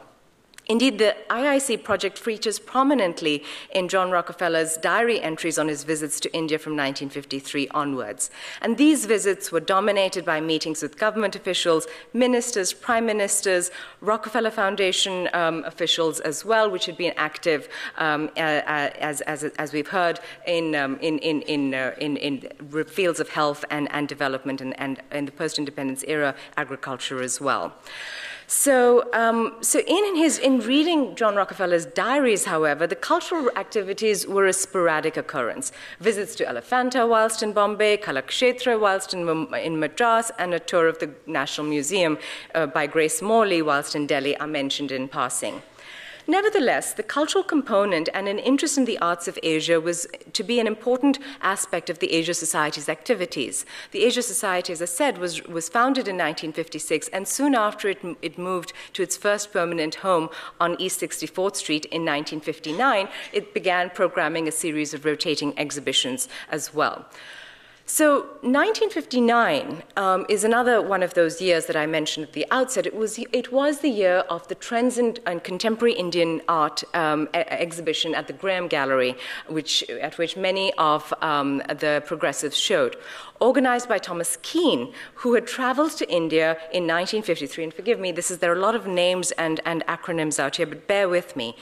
Indeed, the IIC project features prominently in John Rockefeller's diary entries on his visits to India from 1953 onwards. And these visits were dominated by meetings with government officials, ministers, prime ministers, Rockefeller Foundation officials as well, which had been active, as we've heard, in fields of health and development and in the post-independence era, agriculture as well. So in reading John Rockefeller's diaries, however, the cultural activities were a sporadic occurrence. Visits to Elephanta whilst in Bombay, Kalakshetra whilst in Madras, and a tour of the National Museum by Grace Morley whilst in Delhi are mentioned in passing. Nevertheless, the cultural component and an interest in the arts of Asia was to be an important aspect of the Asia Society's activities. The Asia Society, as I said, was founded in 1956, and soon after it moved to its first permanent home on East 64th Street in 1959, it began programming a series of rotating exhibitions as well. So 1959 is another one of those years that I mentioned at the outset. It was the year of the Trends in Contemporary Indian Art exhibition at the Graham Gallery, at which many of the progressives showed. Organized by Thomas Keane, who had traveled to India in 1953. And forgive me, there are a lot of names and acronyms out here, but bear with me.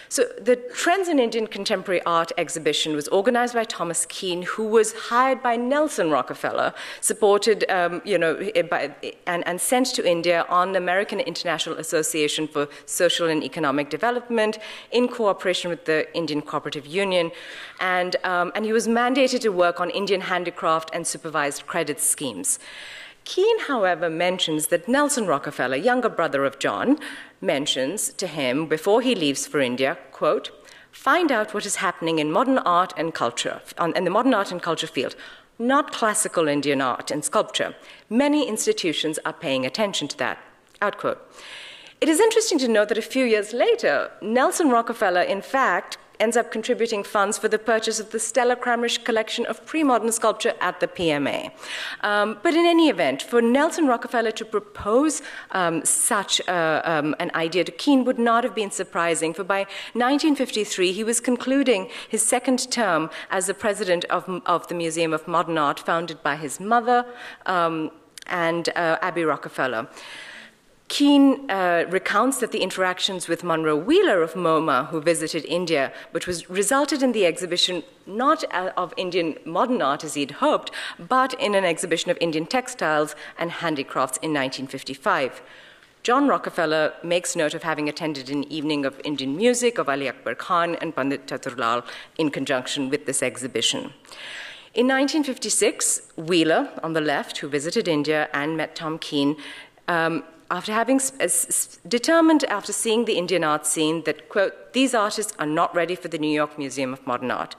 So the Trends in Indian Contemporary Art exhibition was organized by Thomas Keane, who was hired by Nelson Rockefeller, supported, and sent to India on the American International Association for Social and Economic Development in cooperation with the Indian Cooperative Union. And he was mandated to work on Indian handicraft and supervised credit schemes. Keene, however, mentions that Nelson Rockefeller, younger brother of John, mentions to him before he leaves for India, quote, "Find out what is happening in modern art and culture, in the modern art and culture field, not classical Indian art and sculpture. Many institutions are paying attention to that," out quote. It is interesting to note that a few years later, Nelson Rockefeller, in fact, ends up contributing funds for the purchase of the Stella Kramrisch collection of pre-modern sculpture at the PMA. But in any event, for Nelson Rockefeller to propose such an idea to Keene would not have been surprising, for by 1953, he was concluding his second term as the president of the Museum of Modern Art, founded by his mother and Abby Rockefeller. Keene recounts that the interactions with Munro Wheeler of MoMA, who visited India, which resulted in the exhibition not of Indian modern art as he'd hoped, but in an exhibition of Indian textiles and handicrafts in 1955. John Rockefeller makes note of having attended an evening of Indian music of Ali Akbar Khan and Pandit Chaturlal in conjunction with this exhibition. In 1956, Wheeler, on the left, who visited India and met Tom Keene, after having determined after seeing the Indian art scene that, quote, "These artists are not ready for the New York Museum of Modern Art."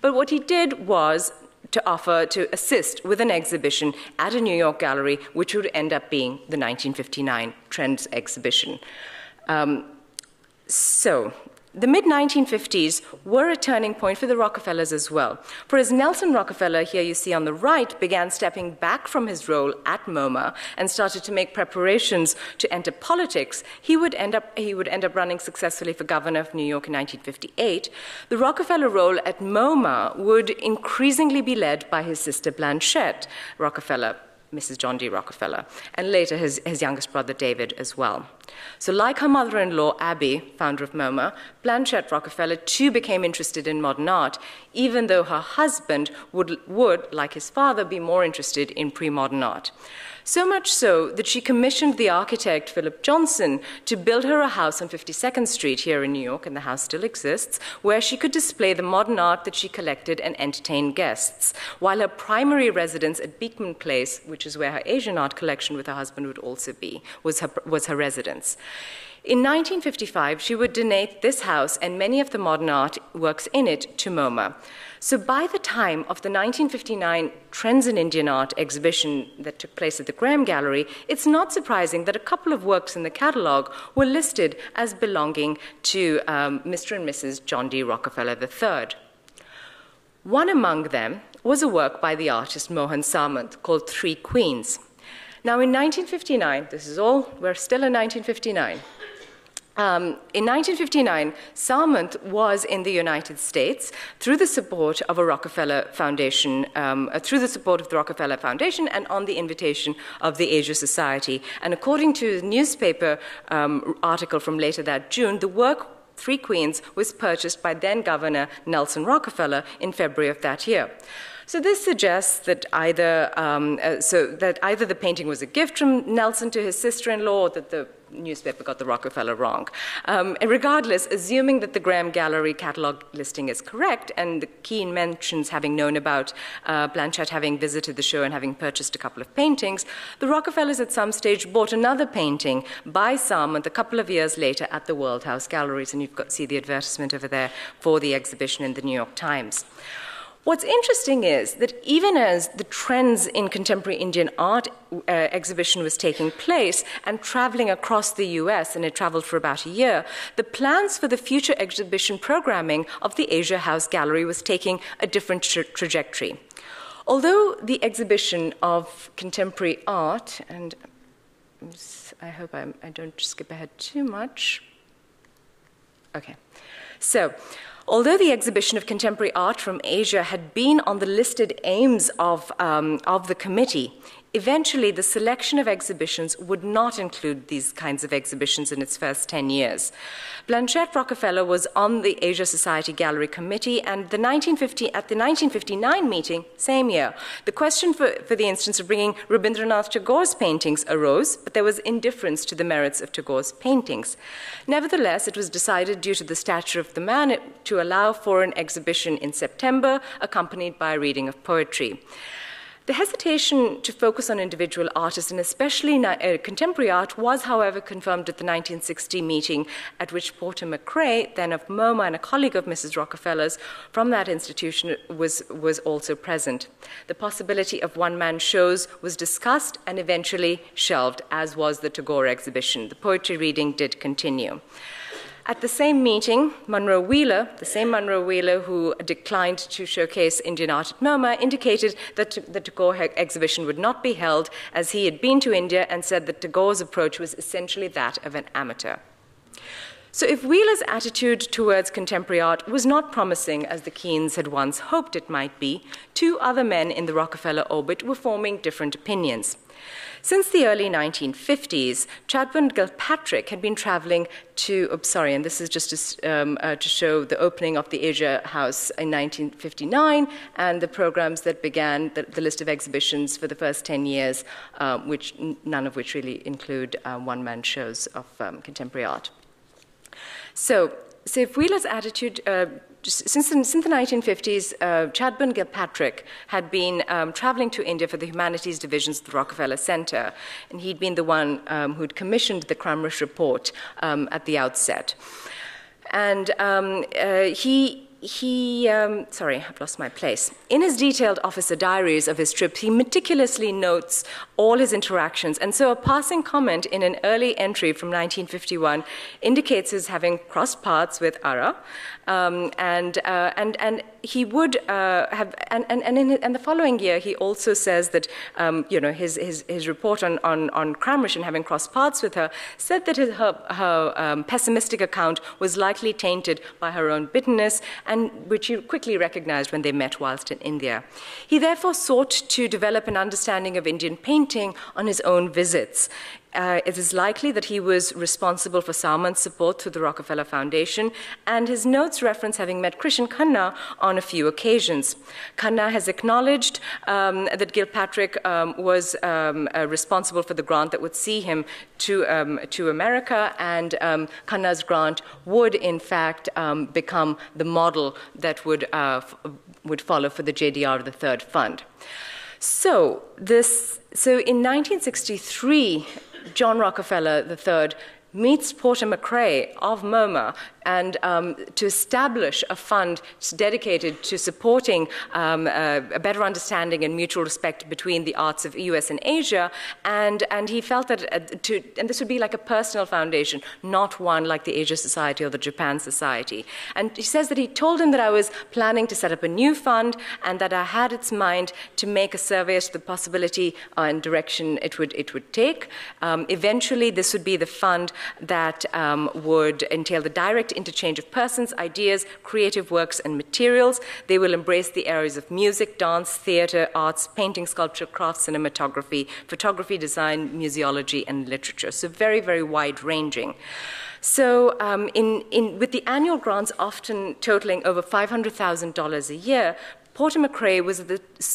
But what he did was to offer to assist with an exhibition at a New York gallery, which would end up being the 1959 Trends exhibition. The mid-1950s were a turning point for the Rockefellers as well. For as Nelson Rockefeller, here you see on the right, began stepping back from his role at MoMA and started to make preparations to enter politics, he would end up running successfully for governor of New York in 1958. The Rockefeller role at MoMA would increasingly be led by his sister Blanchette Rockefeller, Mrs. John D. Rockefeller, and later his youngest brother David as well. So like her mother-in-law, Abby, founder of MoMA, Blanchette Rockefeller too became interested in modern art, even though her husband would, like his father, be more interested in pre-modern art. So much so that she commissioned the architect, Philip Johnson, to build her a house on 52nd Street here in New York, and the house still exists, where she could display the modern art that she collected and entertain guests, while her primary residence at Beekman Place, which is where her Asian art collection with her husband would also be, was her residence. In 1955, she would donate this house and many of the modern art works in it to MoMA. So by the time of the 1959 Trends in Indian Art exhibition that took place at the Graham Gallery, it's not surprising that a couple of works in the catalogue were listed as belonging to Mr. and Mrs. John D. Rockefeller III. One among them was a work by the artist Mohan Samant called Three Queens. Now in 1959, we're still in 1959, in 1959, Samant was in the United States through the support of a Rockefeller Foundation, and on the invitation of the Asia Society. And according to the newspaper article from later that June, the work Three Queens was purchased by then Governor Nelson Rockefeller in February of that year. So this suggests that either the painting was a gift from Nelson to his sister-in-law, or that the newspaper got the Rockefeller wrong. Regardless, assuming that the Graham Gallery catalog listing is correct, and the Keene mentions having known about Blanchette having visited the show and having purchased a couple of paintings, the Rockefellers at some stage bought another painting by Samant a couple of years later at the World House Galleries, and you've got to see the advertisement over there for the exhibition in the New York Times. What's interesting is that even as the Trends in Contemporary Indian Art exhibition was taking place and traveling across the US, and it traveled for about a year, the plans for the future exhibition programming of the Asia House Gallery was taking a different trajectory. Although the exhibition of contemporary art, and I hope I don't skip ahead too much. Okay, so, although the exhibition of contemporary art from Asia had been on the listed aims of the committee, Eventually, the selection of exhibitions would not include these kinds of exhibitions in its first 10 years. Blanchette Rockefeller was on the Asia Society Gallery Committee, and at the 1959 meeting, same year, the question for the instance of bringing Rabindranath Tagore's paintings arose, but there was indifference to the merits of Tagore's paintings. Nevertheless, it was decided, due to the stature of the man, to allow for an exhibition in September, accompanied by a reading of poetry. The hesitation to focus on individual artists, and especially contemporary art, was, however, confirmed at the 1960 meeting, at which Porter McRae, then of MoMA and a colleague of Mrs. Rockefeller's from that institution, was also present. The possibility of one-man shows was discussed and eventually shelved, as was the Tagore exhibition. The poetry reading did continue. At the same meeting, Munro Wheeler, the same Munro Wheeler who declined to showcase Indian art at MoMA, indicated that the Tagore exhibition would not be held, as he had been to India and said that Tagore's approach was essentially that of an amateur. So if Wheeler's attitude towards contemporary art was not promising, as the Keens had once hoped it might be, two other men in the Rockefeller orbit were forming different opinions. Since the early 1950s, Chadbourne Gilpatrick had been traveling to, and this is just to show the opening of the Asia House in 1959 and the programs that began, the list of exhibitions for the first 10 years, none of which really include one-man shows of contemporary art. So if Wheeler's attitude, since the 1950s, Chadbourne Gilpatrick had been traveling to India for the humanities divisions of the Rockefeller Center, and he'd been the one who'd commissioned the Crumrish report at the outset. And sorry, I've lost my place. In his detailed officer diaries of his trip, he meticulously notes all his interactions, and so a passing comment in an early entry from 1951 indicates his having crossed paths with Ara, and he would have, and the following year he also says that his report on Cramrish and having crossed paths with her said that her pessimistic account was likely tainted by her own bitterness, and which he quickly recognized when they met whilst in India. He therefore sought to develop an understanding of Indian painting on his own visits. It is likely that he was responsible for Salman's support through the Rockefeller Foundation, and his notes reference having met Krishan Khanna on a few occasions. Khanna has acknowledged that Gilpatrick was responsible for the grant that would see him to America, and Khanna's grant would, in fact, become the model that would follow for the JDR of the Third Fund. So in 1963, John Rockefeller III meets Porter McRae of MoMA and to establish a fund dedicated to supporting a better understanding and mutual respect between the arts of US and Asia, and he felt that and this would be like a personal foundation, not one like the Asia Society or the Japan Society. And he says that he told him that I was planning to set up a new fund and that I had its mind to make a survey as to the possibility and direction it would take. Eventually, this would be the fund that would entail the direct interchange of persons, ideas, creative works, and materials. They will embrace the areas of music, dance, theater, arts, painting, sculpture, crafts, cinematography, photography, design, museology, and literature. So very, very wide-ranging. So with the annual grants often totaling over $500,000 a year, Porter McRae was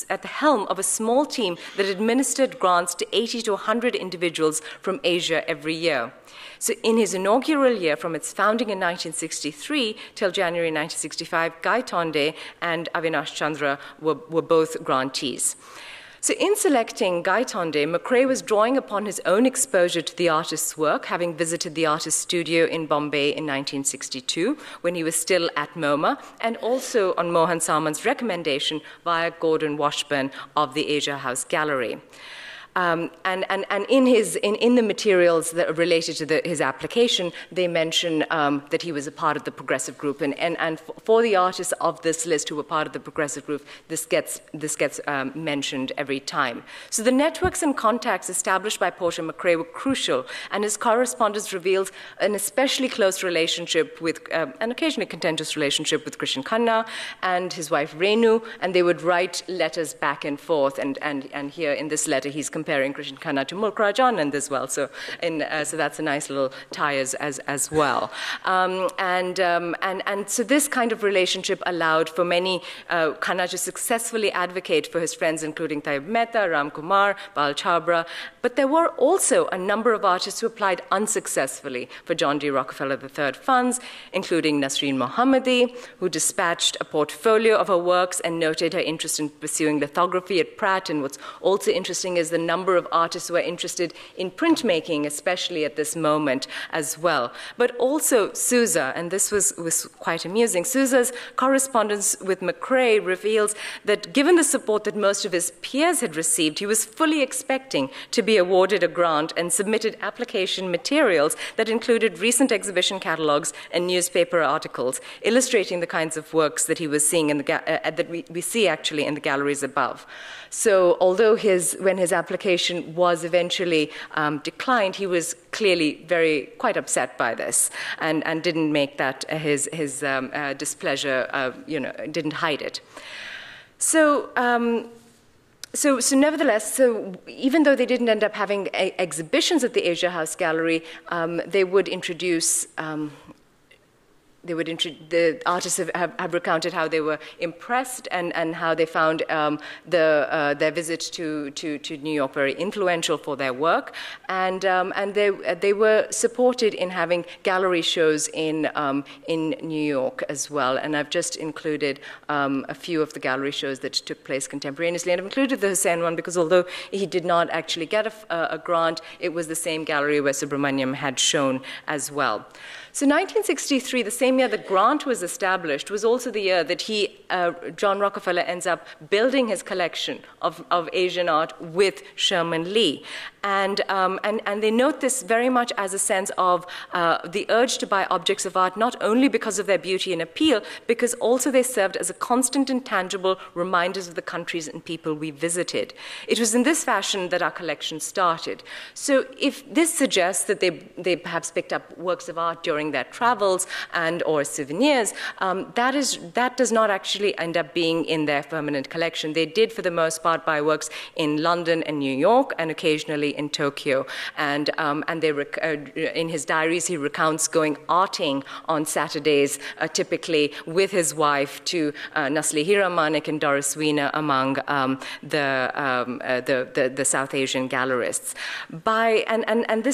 at the helm of a small team that administered grants to 80 to 100 individuals from Asia every year. So in his inaugural year, from its founding in 1963 till January 1965, Guy Tonde and Avinash Chandra were both grantees. So in selecting Guy Tonde, McRae was drawing upon his own exposure to the artist's work, having visited the artist's studio in Bombay in 1962, when he was still at MoMA, and also on Mohan Salman's recommendation via Gordon Washburn of the Asia House Gallery. And in the materials that are related to his application, they mention that he was a part of the Progressive group, and for the artists of this list who were part of the Progressive group, this gets mentioned every time. So the networks and contacts established by Porter McRae were crucial, and his correspondence reveals an especially close relationship with, an occasionally contentious relationship with Krishan Khanna and his wife Renu, and they would write letters back and forth, and here in this letter he's comparing Krishan Khanna to Mulkraj Anand as well. So that's a nice little tie as well. And so this kind of relationship allowed for many Khanna to successfully advocate for his friends, including Taib Mehta, Ram Kumar, Bal Chabra. But there were also a number of artists who applied unsuccessfully for John D. Rockefeller III funds, including Nasreen Mohammadi, who dispatched a portfolio of her works and noted her interest in pursuing lithography at Pratt. And what's also interesting is the number of artists who are interested in printmaking, especially at this moment as well. But also Sousa, and this was quite amusing. Sousa's correspondence with McCrae reveals that given the support that most of his peers had received, he was fully expecting to be awarded a grant and submitted application materials that included recent exhibition catalogs and newspaper articles, illustrating the kinds of works that he was seeing in the that we see actually in the galleries above. So although when his application was eventually declined, he was clearly quite upset by this and didn't make that his displeasure, didn't hide it. So nevertheless, even though they didn't end up having exhibitions at the Asia House Gallery, they would introduce. The artists have recounted how they were impressed and how they found their visit to New York very influential for their work, and they were supported in having gallery shows in New York as well. And I've just included a few of the gallery shows that took place contemporaneously, and I've included the Hussein one because although he did not actually get a grant, it was the same gallery where Subramaniam had shown as well. So 1963, the same year the grant was established, was also the year that John Rockefeller ends up building his collection of Asian art with Sherman Lee. And they note this very much as a sense of the urge to buy objects of art, not only because of their beauty and appeal, because also they served as a constant and tangible reminders of the countries and people we visited. It was in this fashion that our collection started. So if this suggests that they perhaps picked up works of art during their travels or souvenirs, that does not actually end up being in their permanent collection. They did, for the most part, buy works in London and New York, and occasionally in Tokyo. And in his diaries, he recounts going arting on Saturdays, typically with his wife, to Nasli Hira Manik and Doris Wiener among the South Asian gallerists.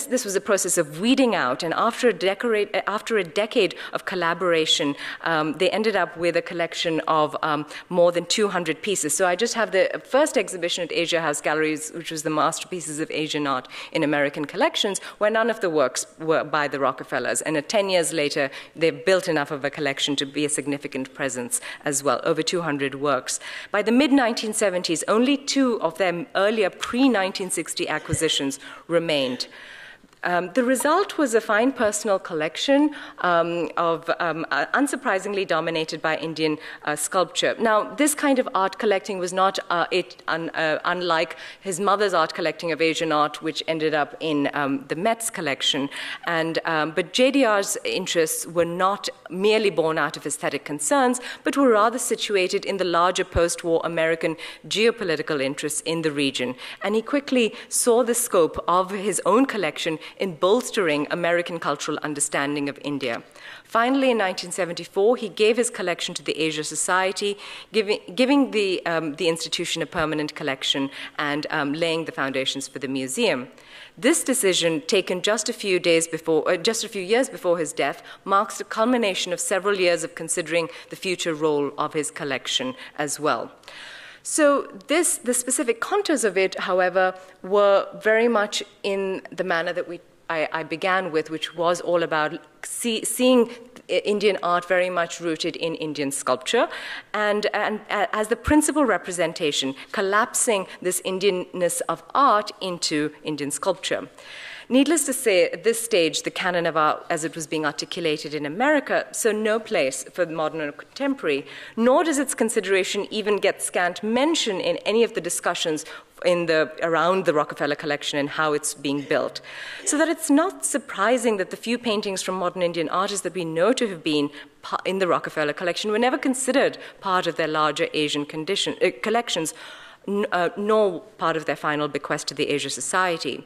This was a process of weeding out, and after a decade of collaboration, they ended up with a collection of more than 200 pieces. So I just have the first exhibition at Asia House Galleries, which was the Masterpieces of Asian Art in American Collections, where none of the works were by the Rockefellers. And 10 years later, they've built enough of a collection to be a significant presence as well, over 200 works. By the mid-1970s, only 2 of their earlier pre-1960 acquisitions remained. The result was a fine personal collection unsurprisingly dominated by Indian sculpture. Now, this kind of art collecting was not unlike his mother's art collecting of Asian art, which ended up in the Met's collection. But JDR's interests were not merely born out of aesthetic concerns, but were rather situated in the larger post-war American geopolitical interests in the region. And he quickly saw the scope of his own collection in bolstering American cultural understanding of India. Finally, in 1974, he gave his collection to the Asia Society, giving the institution a permanent collection and laying the foundations for the museum. This decision, taken just a few years before his death, marks the culmination of several years of considering the future role of his collection as well. So the specific contours of it, however, were very much in the manner that I began with, which was all about seeing Indian art very much rooted in Indian sculpture, and as the principal representation, collapsing this Indianness of art into Indian sculpture. Needless to say, at this stage, the canon of art, as it was being articulated in America, saw no place for the modern or contemporary, nor does its consideration even get scant mention in any of the discussions around the Rockefeller collection and how it's being built. So that it's not surprising that the few paintings from modern Indian artists that we know to have been in the Rockefeller collection were never considered part of their larger Asian collections, nor part of their final bequest to the Asia Society.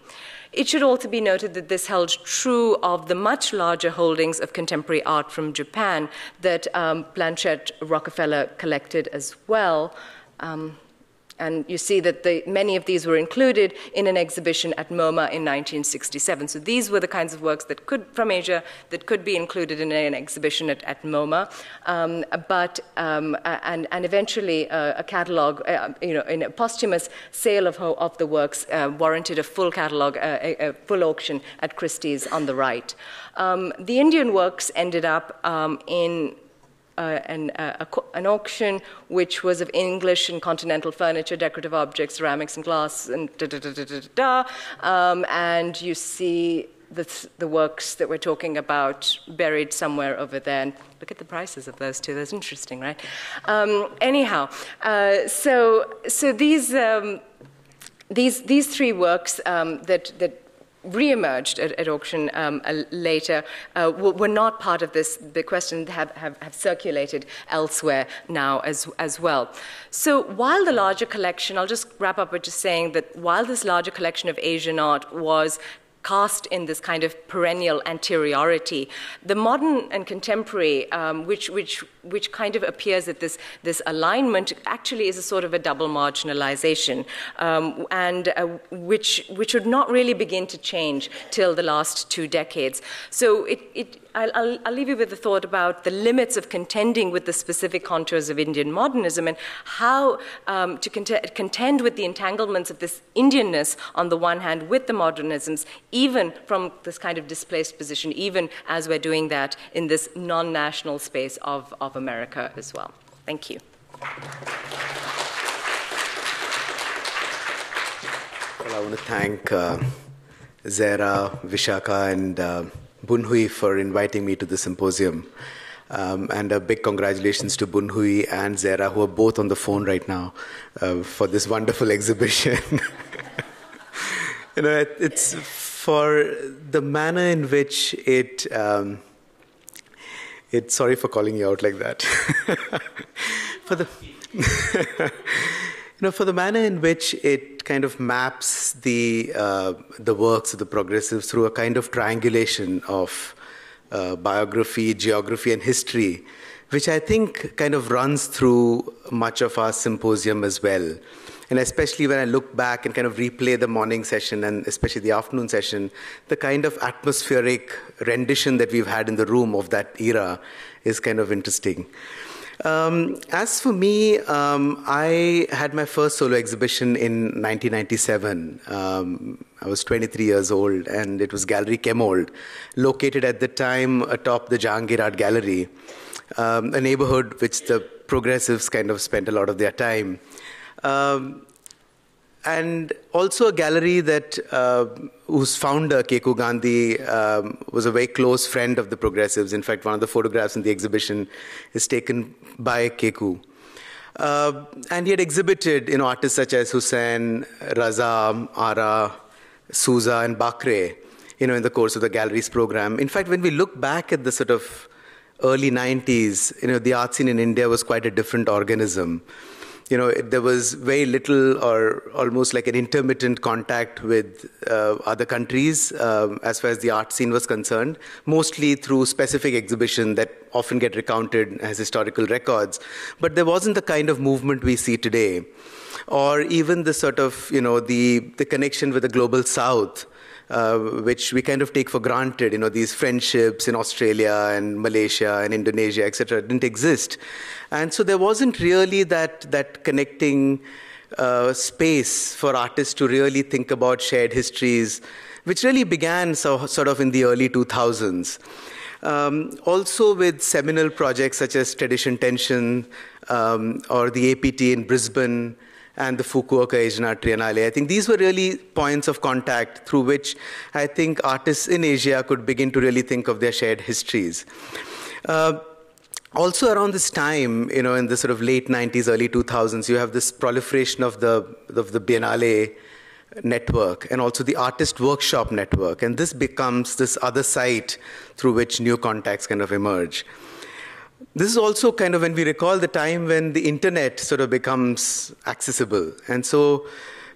It should also be noted that this held true of the much larger holdings of contemporary art from Japan that Blanchett Rockefeller collected as well. And you see that many of these were included in an exhibition at MoMA in 1967. So these were the kinds of works that from Asia that could be included in an exhibition at MoMA. And eventually a catalog, in a posthumous sale of the works warranted a full catalog, a full auction at Christie's on the right. The Indian works ended up in an auction which was of English and continental furniture, decorative objects, ceramics and glass, and and you see the works that we're talking about buried somewhere over there. And look at the prices of those two. That's interesting, right? So these three works that re-emerged at auction later were not part of this bequest and have circulated elsewhere now as well. So while the larger collection, I'll just wrap up by just saying that while this larger collection of Asian art was cast in this kind of perennial anteriority, the modern and contemporary, which kind of appears at this alignment, actually is a sort of a double marginalization, which would not really begin to change till the last 2 decades. So I'll leave you with the thought about the limits of contending with the specific contours of Indian modernism and how to contend with the entanglements of this Indianness on the one hand with the modernisms, even from this kind of displaced position, even as we're doing that in this non-national space of America as well. Thank you. Well, I want to thank Zara, Vishakha, and Bunhui for inviting me to the symposium. And a big congratulations to Bunhui and Zara, who are both on the phone right now, for this wonderful exhibition. It's for the manner in which sorry for calling you out like that. For the manner in which it kind of maps the works of the progressives through a kind of triangulation of biography, geography, and history, which I think kind of runs through much of our symposium as well. And especially when I look back and kind of replay the morning session and especially the afternoon session, the kind of atmospheric rendition that we've had in the room of that era is kind of interesting. As for me, I had my first solo exhibition in 1997. I was 23 years old, and it was Gallery Chemold, located at the time atop the Jahangir Art Gallery, a neighborhood which the progressives kind of spent a lot of their time. And also a gallery that whose founder, Kaku Gandhi, was a very close friend of the progressives. In fact, one of the photographs in the exhibition is taken by Kaku. And he had exhibited artists such as Hussein, Rasa, Ara, Souza, and Bakre, in the course of the gallery's program. In fact, when we look back at the sort of early 90s, the art scene in India was quite a different organism. There was very little or almost like an intermittent contact with other countries as far as the art scene was concerned, mostly through specific exhibitions that often get recounted as historical records. But there wasn't the kind of movement we see today, or even the sort of, the connection with the global south, which we kind of take for granted. These friendships in Australia and Malaysia and Indonesia, etc., didn't exist. And so there wasn't really that connecting space for artists to really think about shared histories, which really began sort of in the early 2000s. Also with seminal projects such as Tradition Tension or the APT in Brisbane, and the Fukuoka Asian Art Triennale. I think these were really points of contact through which I think artists in Asia could begin to really think of their shared histories. Also around this time, in the sort of late 90s, early 2000s, you have this proliferation of the Biennale network and also the artist workshop network. And this becomes this other site through which new contacts kind of emerge. this is also kind of when we recall the time when the internet sort of becomes accessible. And so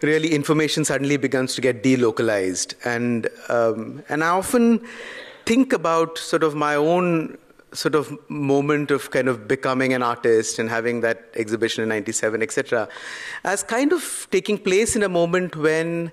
really information suddenly begins to get delocalized. And I often think about sort of my own sort of moment of kind of becoming an artist and having that exhibition in 97, etc., as kind of taking place in a moment when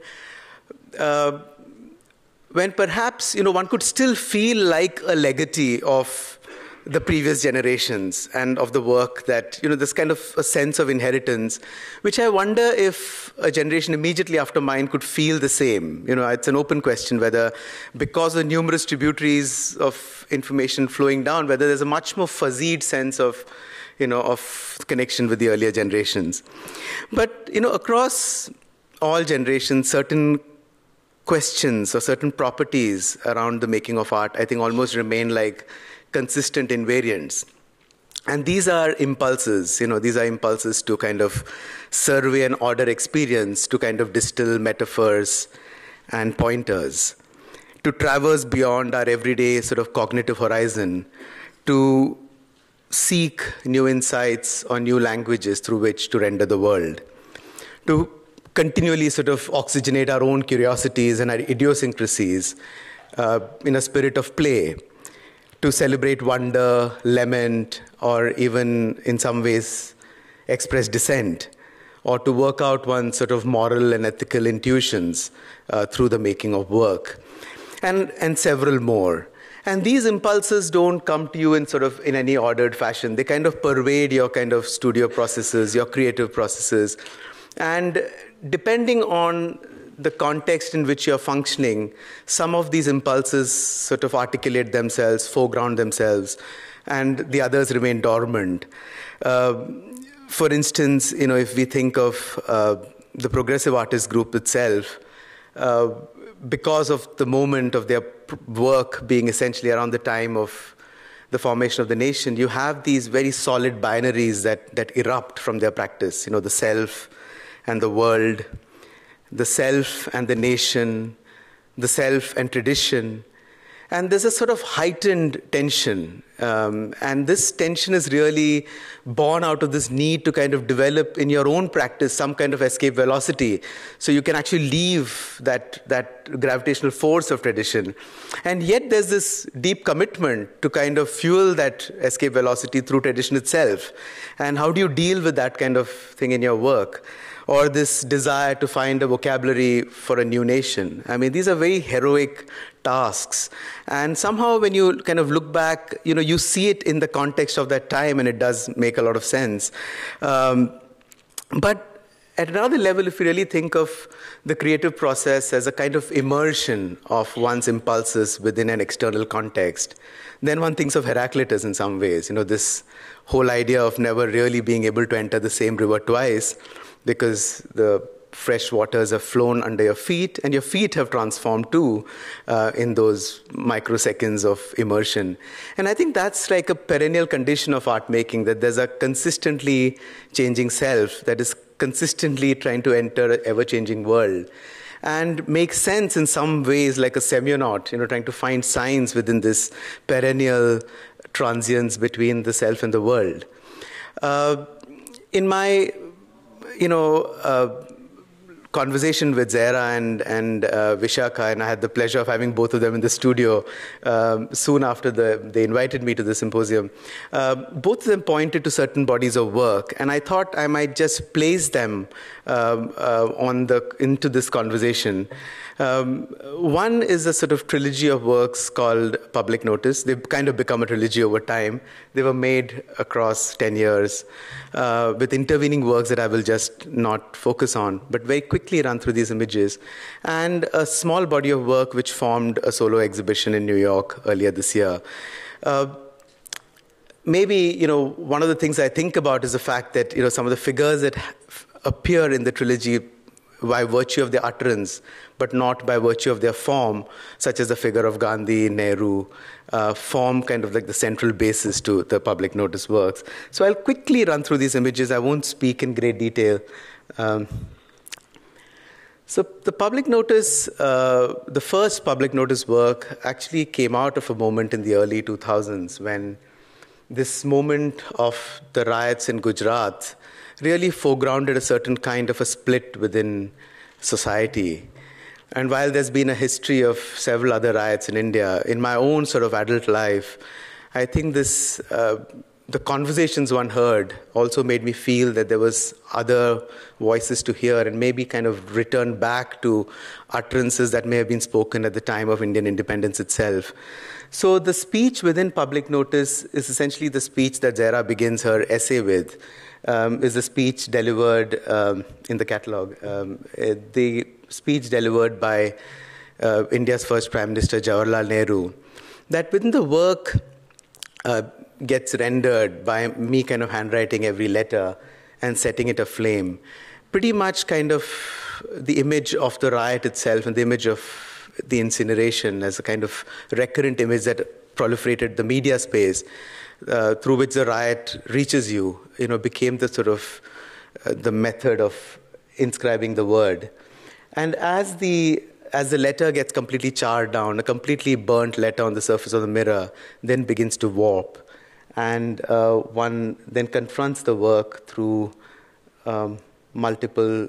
perhaps, one could still feel like a legatee of the previous generations and of the work that, this kind of a sense of inheritance, which I wonder if a generation immediately after mine could feel the same. It's an open question whether, because of numerous tributaries of information flowing down, whether there's a much more fuzzied sense of, of connection with the earlier generations. But, across all generations, certain questions or certain properties around the making of art, I think, almost remain like consistent invariants. And these are impulses, these are impulses to kind of survey and order experience, to kind of distill metaphors and pointers, to traverse beyond our everyday sort of cognitive horizon, to seek new insights or new languages through which to render the world, to continually sort of oxygenate our own curiosities and our idiosyncrasies in a spirit of play, to celebrate wonder, lament, or even in some ways express dissent, or to work out one's sort of moral and ethical intuitions through the making of work, and several more. And these impulses don't come to you in any ordered fashion. They kind of pervade your kind of studio processes, your creative processes. And depending on the context in which you're functioning, some of these impulses sort of articulate themselves, foreground themselves, and the others remain dormant. For instance, if we think of the progressive artist group itself, because of the moment of their work being essentially around the time of the formation of the nation, you have these very solid binaries that erupt from their practice, the self and the world, the self and the nation, the self and tradition. And there's a sort of heightened tension. And this tension is really born out of this need to kind of develop in your own practice some kind of escape velocity. So you can actually leave that gravitational force of tradition. And yet there's this deep commitment to kind of fuel that escape velocity through tradition itself. And how do you deal with that kind of thing in your work? Or this desire to find a vocabulary for a new nation. I mean, these are very heroic tasks. And somehow when you kind of look back, you see it in the context of that time, and it does make a lot of sense. But at another level, if you really think of the creative process as a kind of immersion of one's impulses within an external context, then one thinks of Heraclitus in some ways. This whole idea of never really being able to enter the same river twice, because the fresh waters have flown under your feet, and your feet have transformed too in those microseconds of immersion. And I think that's like a perennial condition of art making, that there's a consistently changing self that is consistently trying to enter an ever-changing world and make sense in some ways like a semionaut, trying to find signs within this perennial transience between the self and the world. In my conversation with Zara and Vishakha, and I had the pleasure of having both of them in the studio soon after they invited me to the symposium. Both of them pointed to certain bodies of work, and I thought I might just place them into this conversation. One is a sort of trilogy of works called Public Notice. They've kind of become a trilogy over time. They were made across 10 years with intervening works that I will just not focus on, but very quickly run through these images. And a small body of work which formed a solo exhibition in New York earlier this year. Maybe, one of the things I think about is the fact that, some of the figures that appear in the trilogy by virtue of their utterance, but not by virtue of their form, such as the figure of Gandhi, Nehru, form kind of like the central basis to the Public Notice works. So I'll quickly run through these images. I won't speak in great detail. So the Public Notice, the first Public Notice work actually came out of a moment in the early 2000s when this moment of the riots in Gujarat really foregrounded a certain kind of a split within society. And while there's been a history of several other riots in India, in my own sort of adult life, I think this, the conversations one heard also made me feel that there was other voices to hear and maybe kind of return back to utterances that may have been spoken at the time of Indian independence itself. So the speech within Public Notice is essentially the speech that Zahra begins her essay with, is a speech delivered in the catalogue. The speech delivered by India's first Prime Minister, Jawaharlal Nehru, that within the work gets rendered by me kind of handwriting every letter and setting it aflame. Pretty much kind of the image of the riot itself and the image of the incineration as a kind of recurrent image that proliferated the media space through which the riot reaches you, became the sort of the method of inscribing the word. And as the letter gets completely charred down, a completely burnt letter on the surface of the mirror then begins to warp. And one then confronts the work through multiple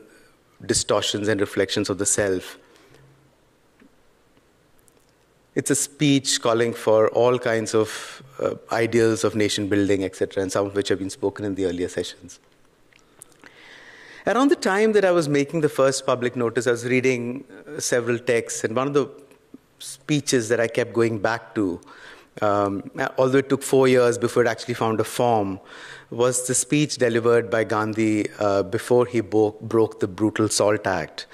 distortions and reflections of the self. It's a speech calling for all kinds of ideals of nation building, etc., and some of which have been spoken in the earlier sessions. Around the time that I was making the first Public Notice, I was reading several texts, and one of the speeches that I kept going back to, although it took 4 years before it actually found a form, was the speech delivered by Gandhi before he broke the Brutal Salt Act,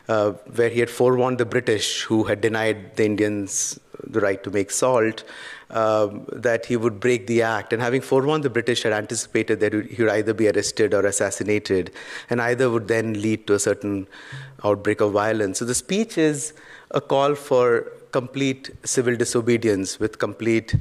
where he had forewarned the British, who had denied the Indians the right to make salt, that he would break the act. And having forewarned the British, had anticipated that he would either be arrested or assassinated, and either would then lead to a certain outbreak of violence. So the speech is a call for complete civil disobedience with complete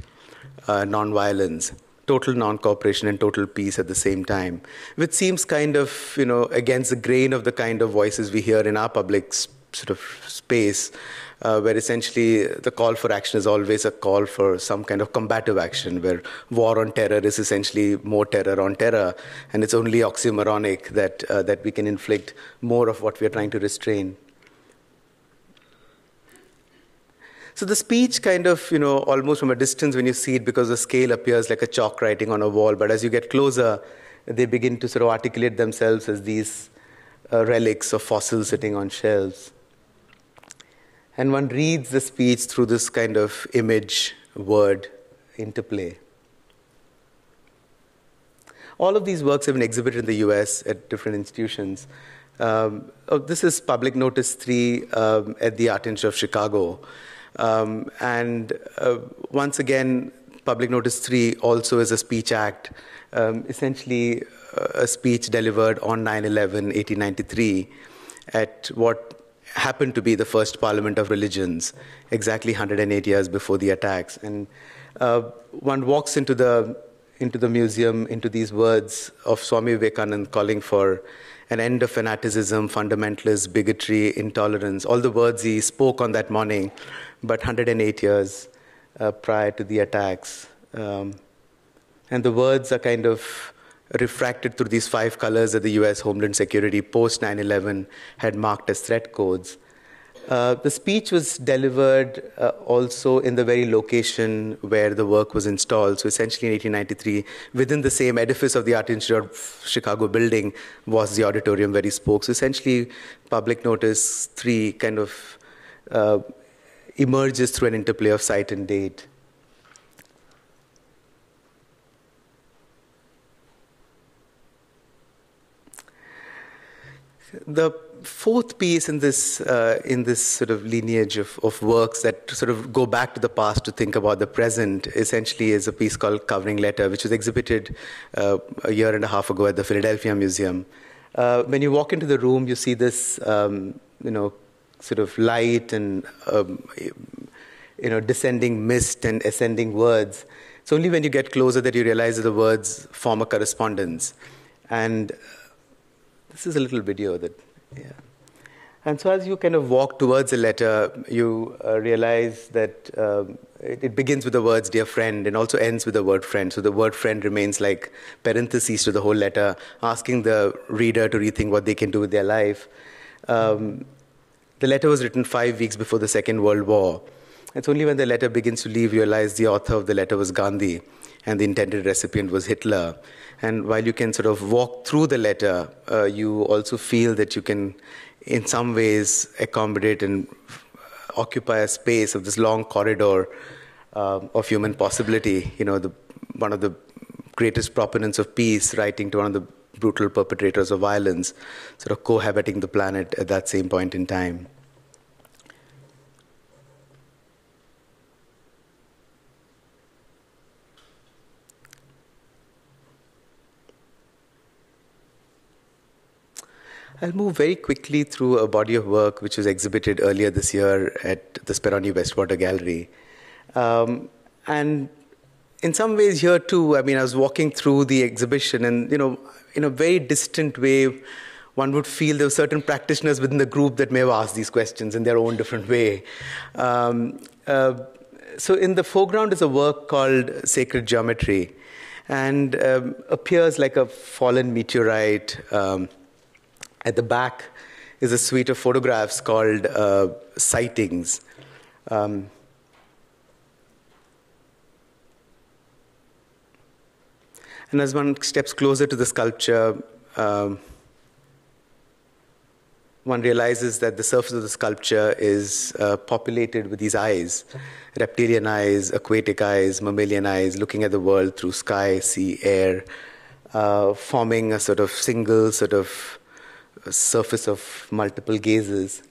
non-violence, total non-cooperation and total peace at the same time, which seems kind of, against the grain of the kind of voices we hear in our public sort of space, where essentially the call for action is always a call for some kind of combative action, where war on terror is essentially more terror on terror, and it's only oxymoronic that we can inflict more of what we are trying to restrain. So the speech kind of, almost from a distance when you see it, because the scale appears like a chalk writing on a wall, but as you get closer, they begin to sort of articulate themselves as these relics of fossils sitting on shelves. And one reads the speech through this kind of image-word interplay. All of these works have been exhibited in the US at different institutions. This is Public Notice 3 at the Art Institute of Chicago. Once again, Public Notice 3 also is a speech act, essentially a speech delivered on 9/11, 1893, at what happened to be the first Parliament of Religions, exactly 108 years before the attacks. And one walks into the museum, into these words of Swami Vivekananda calling for an end of fanaticism, fundamentalism, bigotry, intolerance, all the words he spoke on that morning, but 108 years prior to the attacks. And the words are kind of refracted through these 5 colors that the US Homeland Security post 9/11 had marked as threat codes. The speech was delivered also in the very location where the work was installed. So essentially in 1893, within the same edifice of the Art Institute of Chicago building was the auditorium where he spoke. So essentially, Public Notice 3 kind of emerges through an interplay of site and date. The fourth piece in this sort of lineage of works that sort of go back to the past to think about the present essentially is a piece called Covering Letter, which was exhibited a year and a half ago at the Philadelphia Museum. When you walk into the room, you see this, sort of light and, descending mist and ascending words. It's only when you get closer that you realize that the words form a correspondence. And this is a little video that, And so as you kind of walk towards the letter, you realize that it begins with the words, dear friend, and also ends with the word friend. So the word friend remains like parentheses to the whole letter, asking the reader to rethink what they can do with their life. The letter was written 5 weeks before the Second World War. It's only when the letter begins to leave, you realize the author of the letter was Gandhi, and the intended recipient was Hitler. And while you can sort of walk through the letter, you also feel that you can, in some ways, accommodate and occupy a space of this long corridor of human possibility. You know, one of the greatest proponents of peace, writing to one of the brutal perpetrators of violence, sort of cohabiting the planet at that same point in time. I'll move very quickly through a body of work which was exhibited earlier this year at the Speroni Westwater Gallery. And in some ways here too, I mean, I was walking through the exhibition and, you know, in a very distant way, one would feel there were certain practitioners within the group that may have asked these questions in their own different way. So in the foreground is a work called Sacred Geometry, and appears like a fallen meteorite. At the back is a suite of photographs called Sightings. And as one steps closer to the sculpture, one realizes that the surface of the sculpture is populated with these eyes, reptilian eyes, aquatic eyes, mammalian eyes, looking at the world through sky, sea, air, forming a sort of single sort of surface of multiple gazes.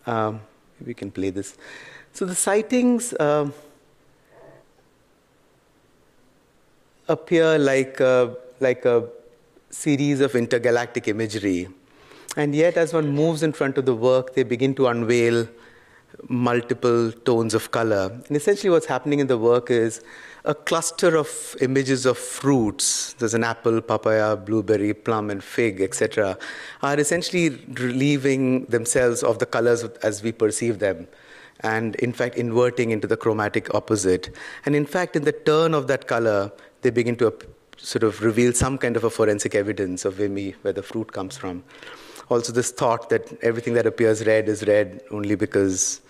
We can play this. So the sightings appear like a series of intergalactic imagery. And yet, as one moves in front of the work, they begin to unveil multiple tones of color. And essentially what's happening in the work is a cluster of images of fruits, there's an apple, papaya, blueberry, plum, and fig, etc., are essentially relieving themselves of the colors as we perceive them, and in fact inverting into the chromatic opposite. And in fact, in the turn of that color, they begin to sort of reveal some kind of a forensic evidence of where the fruit comes from. Also this thought that everything that appears red is red only because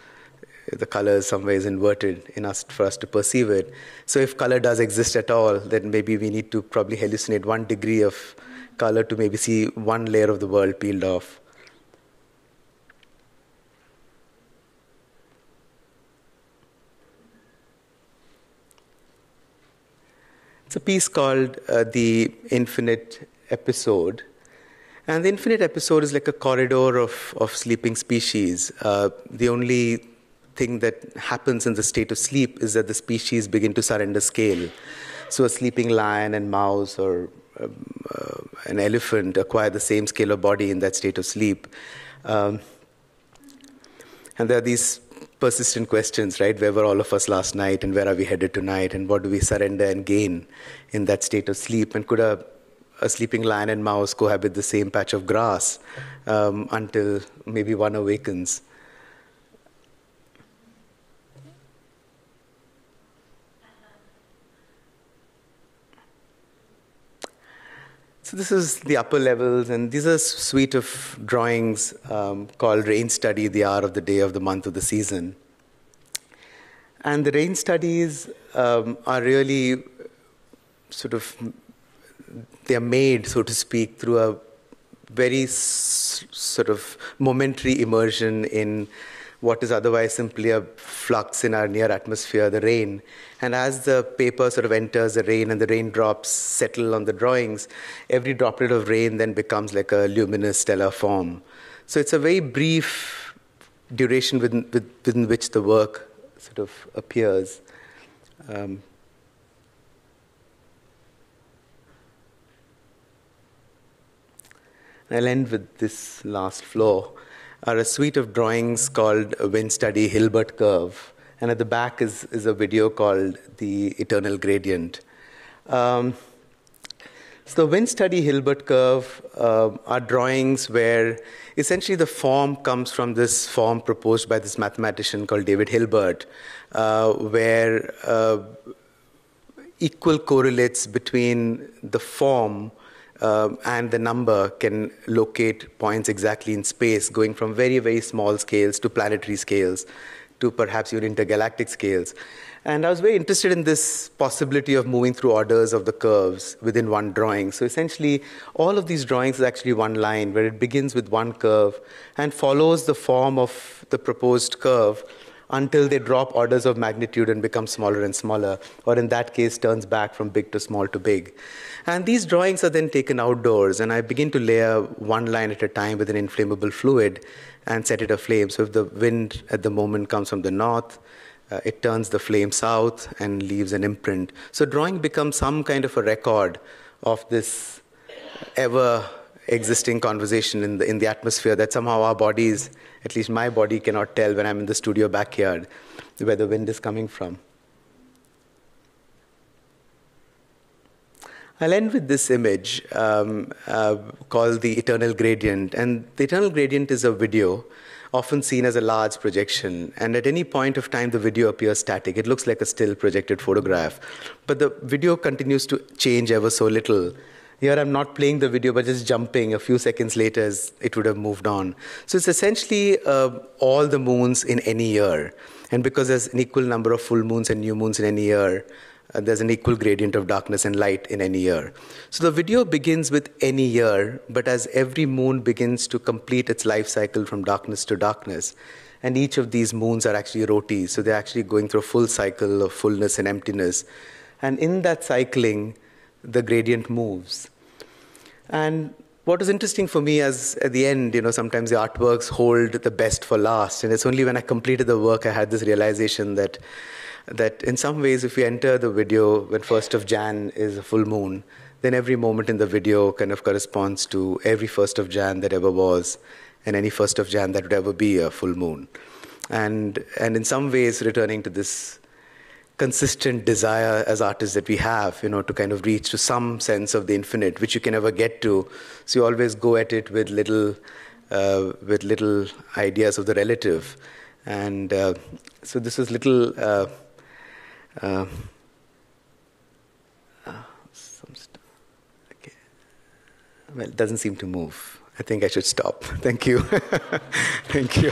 the color is some ways inverted for us to perceive it. So if color does exist at all, then maybe we need to probably hallucinate 1 degree of color to maybe see 1 layer of the world peeled off. It's a piece called The Infinite Episode. And the infinite episode is like a corridor of sleeping species. The only thing that happens in the state of sleep is that the species begin to surrender scale. So a sleeping lion and mouse or an elephant acquire the same scale of body in that state of sleep. And there are these persistent questions, right? Where were all of us last night, and where are we headed tonight, and what do we surrender and gain in that state of sleep? And could a sleeping lion and mouse cohabit the same patch of grass until maybe one awakens? So this is the upper levels, and these are a suite of drawings called Rain Study, the hour of the day of the month of the season. And the rain studies are really sort of, they are made, so to speak, through a very sort of momentary immersion in what is otherwise simply a flux in our near atmosphere, the rain. And as the paper sort of enters the rain and the raindrops settle on the drawings, every droplet of rain then becomes like a luminous stellar form. So it's a very brief duration within which the work sort of appears. I'll end with this last floor. Are a suite of drawings called Wind Study Hilbert Curve. And at the back is a video called The Eternal Gradient. So So the Win Study Hilbert curve are drawings where essentially the form comes from this form proposed by this mathematician called David Hilbert, where equal correlates between the form and the number can locate points exactly in space, going from very, very small scales to planetary scales to perhaps even intergalactic scales. And I was very interested in this possibility of moving through orders of the curves within one drawing. So essentially, all of these drawings is actually one line where it begins with one curve and follows the form of the proposed curve until they drop orders of magnitude and become smaller and smaller, or in that case, turns back from big to small to big. And these drawings are then taken outdoors, and I begin to layer one line at a time with an inflammable fluid and set it aflame. So if the wind at the moment comes from the north, it turns the flame south and leaves an imprint. So drawing becomes some kind of a record of this ever-existing conversation in the atmosphere that somehow our bodies, at least my body, cannot tell when I'm in the studio backyard where the wind is coming from. I'll end with this image called the eternal gradient. And the eternal gradient is a video, often seen as a large projection. And at any point of time, the video appears static. It looks like a still projected photograph. But the video continues to change ever so little. Here I'm not playing the video, but just jumping. A few seconds later, it would have moved on. So it's essentially all the moons in any year. And because there's an equal number of full moons and new moons in any year, there's an equal gradient of darkness and light in any year. So the video begins with any year, but as every moon begins to complete its life cycle from darkness to darkness, and each of these moons are actually rotis, so they're actually going through a full cycle of fullness and emptiness. And in that cycling, the gradient moves. And what was interesting for me as at the end, sometimes the artworks hold the best for last. And it's only when I completed the work I had this realization that in some ways, if you enter the video when 1st of Jan is a full moon, then every moment in the video kind of corresponds to every 1st of Jan that ever was, and any 1st of Jan that would ever be a full moon. And in some ways, returning to this consistent desire as artists that we have, to kind of reach to some sense of the infinite, which you can never get to. So you always go at it with little ideas of the relative. And so this was little... okay. Well, it doesn't seem to move. I think I should stop. Thank you. Thank you.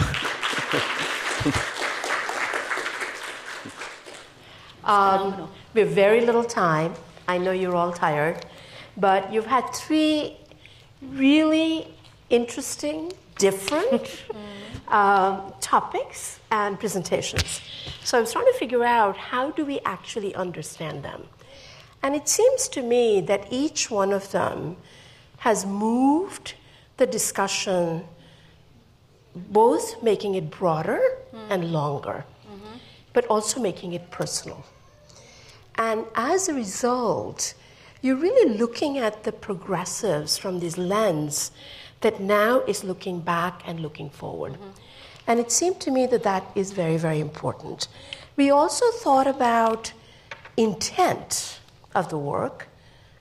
We have very little time. I know you're all tired, but you've had 3 really interesting, different topics and presentations. So I was trying to figure out how do we actually understand them. And it seems to me that each one of them has moved the discussion, both making it broader and longer, but also making it personal. And as a result, you're really looking at the progressives from this lens that now is looking back and looking forward. And it seemed to me that that is very, very important. We also thought about intent of the work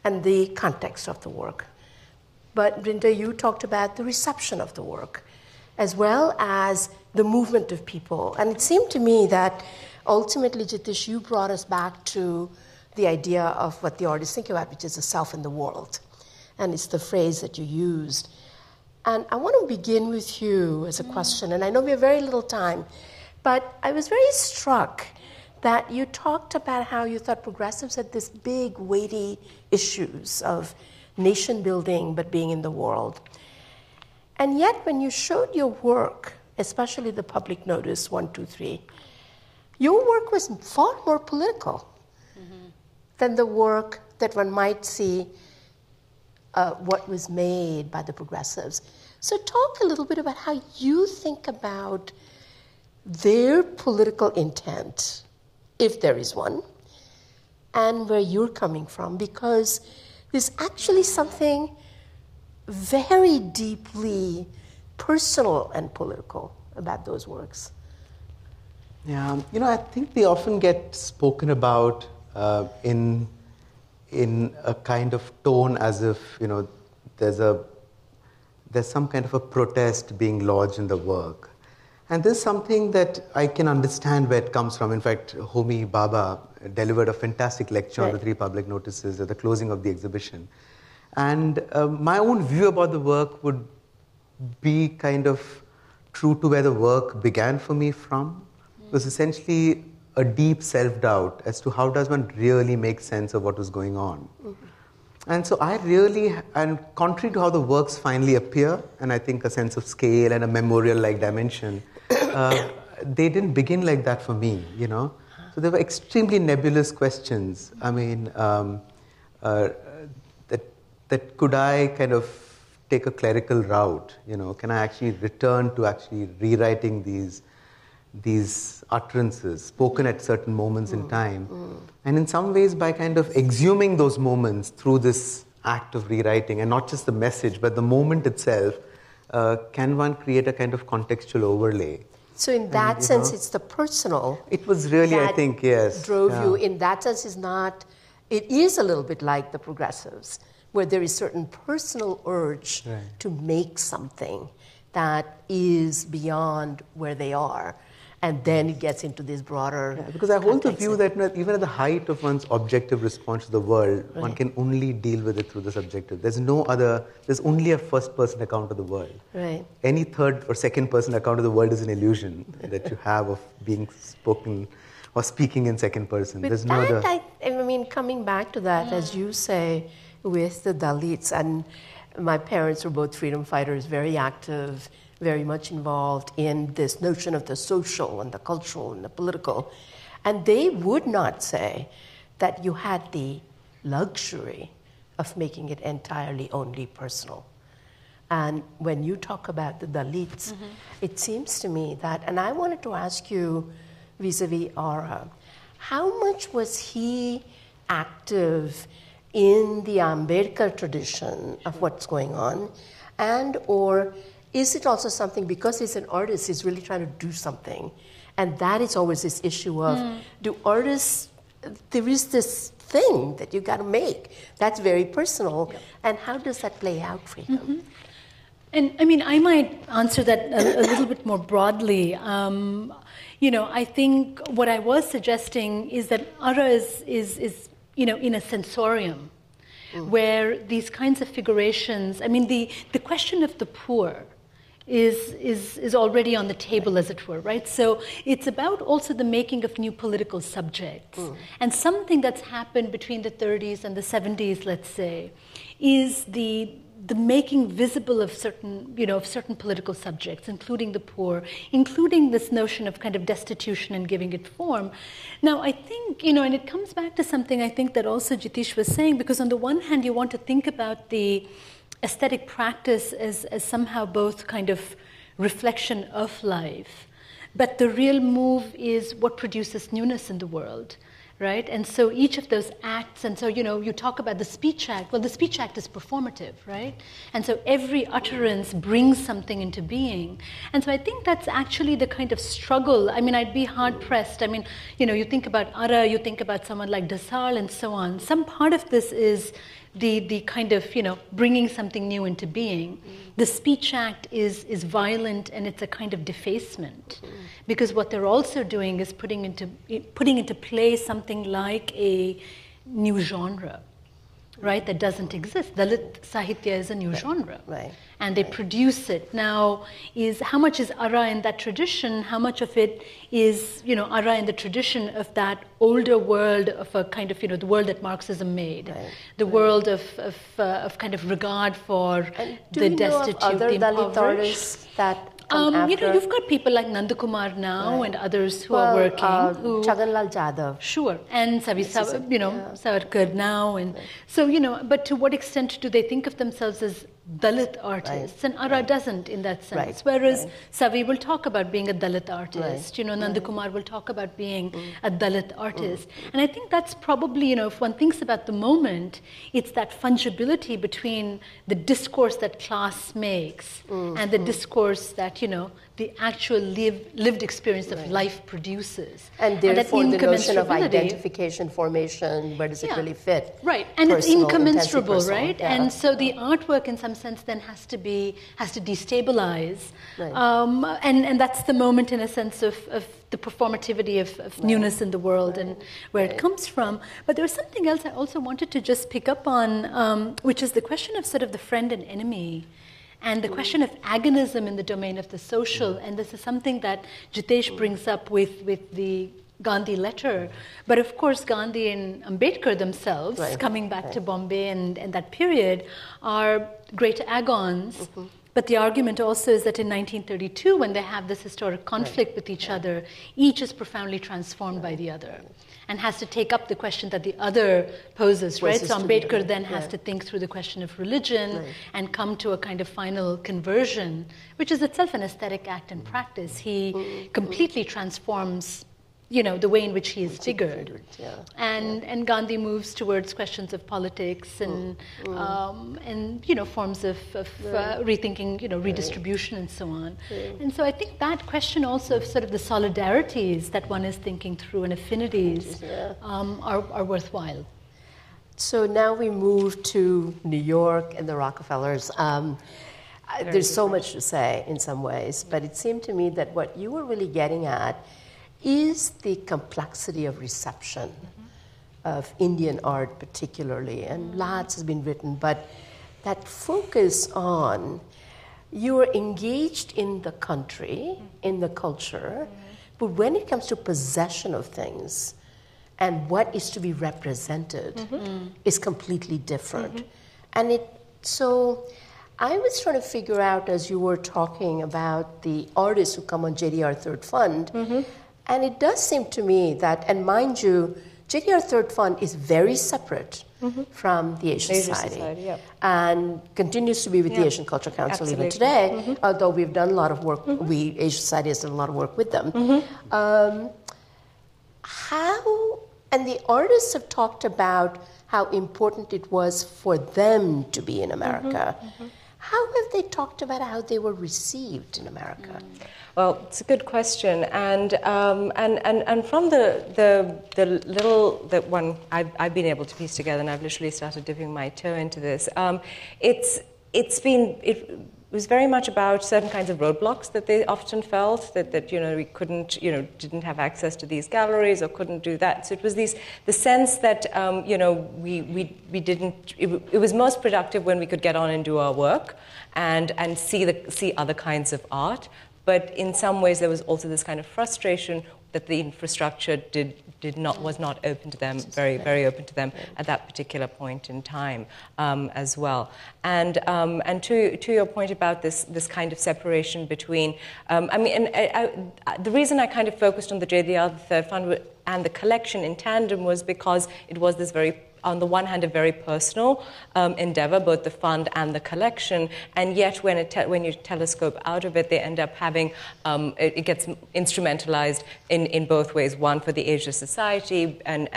and the context of the work. But Brinda, you talked about the reception of the work, as well as the movement of people. And it seemed to me that ultimately, Jitish, you brought us back to the idea of what the artists think about, which is the self in the world. And it's the phrase that you used. And I want to begin with you as a question. And I know we have very little time, but I was very struck that you talked about how you thought progressives had this big, weighty issues of nation building, but being in the world. And yet, when you showed your work, especially the public notice 1, 2, 3, your work was far more political than the work that one might see what was made by the progressives. So talk a little bit about how you think about their political intent, if there is one, and where you're coming from, because there's actually something very deeply personal and political about those works. Yeah, I think they often get spoken about in in a kind of tone as if, there's some kind of a protest being lodged in the work. And this is something that I can understand where it comes from. In fact, Homi Bhabha delivered a fantastic lecture on the 3 public notices at the closing of the exhibition. And my own view about the work would be kind of true to where the work began for me from. It was essentially a deep self-doubt as to how does one really make sense of what was going on. And so I really, and contrary to how the works finally appear, and I think a sense of scale and a memorial-like dimension, they didn't begin like that for me, So they were extremely nebulous questions. I mean, that could I kind of take a clerical route? Can I actually return to actually rewriting these utterances spoken at certain moments in time? And in some ways, by kind of exhuming those moments through this act of rewriting, and not just the message, but the moment itself, can one create a kind of contextual overlay? So in that sense, it's the personal. It was really, I think, yes. Drove you. In that sense, it is a little bit like the progressives, where there is certain personal urge to make something that is beyond where they are. And then it gets into this broader... Yeah, because I hold the view that even at the height of one's objective response to the world, one can only deal with it through the subjective. There's only a first-person account of the world. Right. Any third or second-person account of the world is an illusion that you have of being spoken or speaking in second person. But there's no other... I mean, coming back to that, as you say, with the Dalits, and my parents were both freedom fighters, very active, very much involved in this notion of the social and the cultural and the political. And they would not say that you had the luxury of making it entirely only personal. And when you talk about the Dalits, it seems to me that, and I wanted to ask you vis-a-vis Ara, how much was he active in the Ambedkar tradition of what's going on, and or is it also something, because he's an artist, he's really trying to do something? And that is always this issue of, do artists, there is this thing that you got to make that's very personal, and how does that play out for him? And I mean, I might answer that a little bit more broadly. I think what I was suggesting is that Ara is in a sensorium, where these kinds of figurations, I mean, the question of the poor is already on the table, as it were, right? So it's about also the making of new political subjects. And something that's happened between the 30s and the 70s, let's say, is the making visible of certain political subjects, including the poor, including this notion of kind of destitution and giving it form. Now, I think, and it comes back to something I think that also Jitish was saying, because on the one hand, you want to think about the aesthetic practice as somehow both kind of reflection of life, but the real move is what produces newness in the world. Right? And so each of those acts, and so, you talk about the speech act. Well, the speech act is performative, right? And so every utterance brings something into being. And so I think that's actually the kind of struggle. I mean, I'd be hard-pressed. I mean, you think about Ara, you think about someone like Desai and so on. Some part of this is the kind of, bringing something new into being. The speech act is violent, and it's a kind of defacement. Because what they're also doing is putting into play something like a new genre, right, that doesn't exist. Dalit Sahitya is a new genre. Right. And they produce it. Now, how much is Ara in that tradition? How much of it is, Ara in the tradition of that older world of a kind of, the world that Marxism made, the world of kind of regard for the destitute, other the Dalit impoverished? Artists that come after? You've got people like Kumar now and others who are working. Chaganlal Jadhav. Sure, and Savarkar now, and so but to what extent do they think of themselves as Dalit artists? And Ara doesn't in that sense. Whereas Savi will talk about being a Dalit artist. Nandakumar will talk about being a Dalit artist. And I think that's probably, if one thinks about the moment, it's that fungibility between the discourse that class makes and the discourse that, the actual lived experience of life produces. And therefore the notion of identification, formation, where does it really fit? Right, and it's incommensurable, right? Yeah. And so the artwork in some sense then has to destabilize. Right. And that's the moment in a sense of the performativity of newness in the world and where it comes from. But there was something else I also wanted to just pick up on, which is the question of sort of the friend and enemy. And the question of agonism in the domain of the social, and this is something that Jitish brings up with the Gandhi letter. But of course, Gandhi and Ambedkar themselves, coming back to Bombay and that period, are great agons. But the argument also is that in 1932, when they have this historic conflict with each other, each is profoundly transformed by the other and has to take up the question that the other poses, right? So Ambedkar then has to think through the question of religion and come to a kind of final conversion, which is itself an aesthetic act and practice. He completely transforms, the way in which he is figured. And Gandhi moves towards questions of politics and forms of rethinking, redistribution and so on. And so I think that question also of sort of the solidarities that one is thinking through and affinities are worthwhile. So now we move to New York and the Rockefellers. There's so much to say in some ways, but it seemed to me that what you were really getting at is the complexity of reception of Indian art particularly, and lots has been written, but that focus on you're engaged in the country, in the culture, but when it comes to possession of things and what is to be represented is completely different. And so I was trying to figure out as you were talking about the artists who come on JDR Third Fund, and it does seem to me that, and mind you, JDR Third Fund is very separate from the Asian Society and continues to be with the Asian Culture Council even today, although we've done a lot of work, Asian Society has done a lot of work with them. And the artists have talked about how important it was for them to be in America. How have they talked about how they were received in America? Well, it's a good question, and from the little that one I've been able to piece together, and I've literally started dipping my toe into this. It was very much about certain kinds of roadblocks that they often felt that we couldn't didn't have access to these galleries or couldn't do that. So it was the sense that we didn't. It was most productive when we could get on and do our work and see other kinds of art. But in some ways, there was also this kind of frustration that the infrastructure was not open to them, very, very open to them at that particular point in time as well. And to your point about this kind of separation between, the reason I kind of focused on the JDR Third Fund and the collection in tandem was because it was this very, on the one hand, a very personal endeavor, both the fund and the collection, and yet when you telescope out of it, they end up having, it gets instrumentalized in both ways. One for the Asia Society, and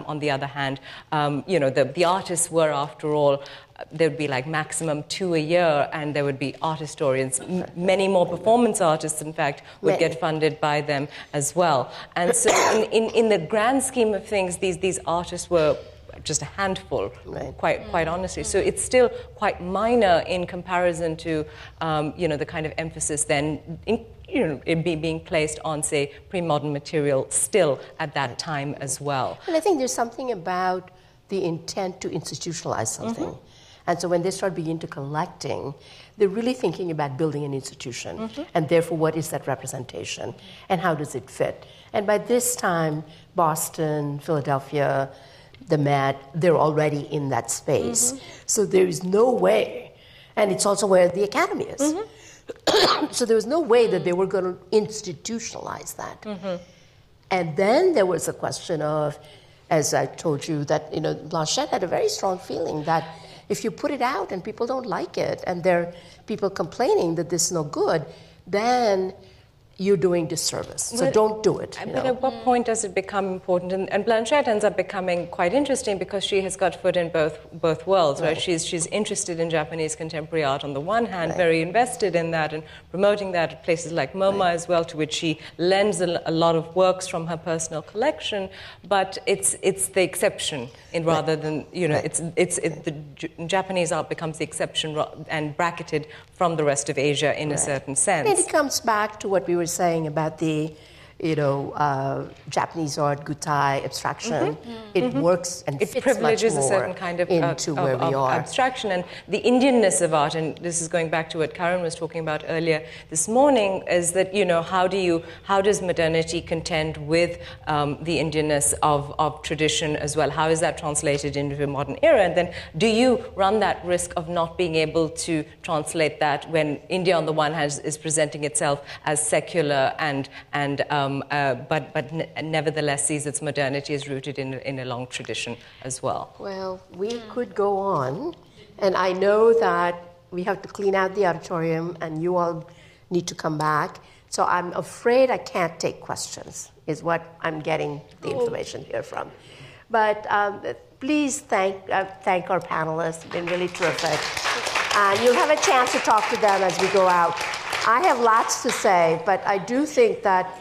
on the other hand, the artists were, after all, there would be like maximum 2 a year, and there would be art historians. Many more performance artists, in fact, would get funded by them as well. And so in the grand scheme of things, these artists were just a handful, quite honestly. So it's still quite minor in comparison to, the kind of emphasis then it being placed on, say, pre-modern material still at that time as well. And I think there's something about the intent to institutionalize something. And so when they start beginning to collecting, they're really thinking about building an institution. And therefore, what is that representation? And how does it fit? And by this time, Boston, Philadelphia, the Met, they're already in that space. So there is no way, and it's also where the Academy is. So there was no way that they were going to institutionalize that. And then there was a question of, as I told you, that Blanchette had a very strong feeling that if you put it out and people don't like it, and there are people complaining that this is no good, then you're doing disservice. So don't do it. But at what point does it become important? And Blanchette ends up becoming quite interesting because she has got foot in both worlds, right? She's interested in Japanese contemporary art on the one hand, very invested in that and promoting that at places like MoMA as well, to which she lends a lot of works from her personal collection. But it's the exception rather than, the Japanese art becomes the exception and bracketed from the rest of Asia in a certain sense. And it comes back to what we were saying about the, Japanese art, Gutai, abstraction. It works and fits privileges much a more certain kind of into where we are. Abstraction. And the Indianness of art, and this is going back to what Karen was talking about earlier this morning, is that, how does modernity contend with the Indianness of tradition as well? How is that translated into a modern era? And then do you run that risk of not being able to translate that when India on the one hand is presenting itself as secular but nevertheless sees its modernity as rooted in a long tradition as well? Well, we could go on, and I know that we have to clean out the auditorium, and you all need to come back. So I'm afraid I can't take questions, is what I'm getting the information here from. But please thank our panelists. It's been really terrific. And you'll have a chance to talk to them as we go out. I have lots to say, but I do think that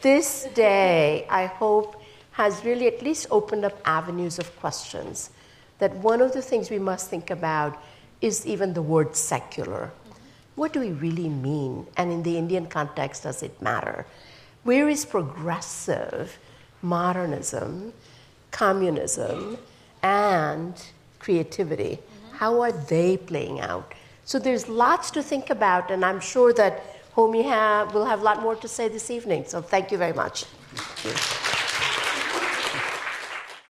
this day, I hope, has really at least opened up avenues of questions. That one of the things we must think about is even the word secular. What do we really mean? And in the Indian context, does it matter? Where is progressive modernism, communism, and creativity? How are they playing out? So there's lots to think about, and I'm sure that Homi will have a lot more to say this evening. So thank you very much. Thank you.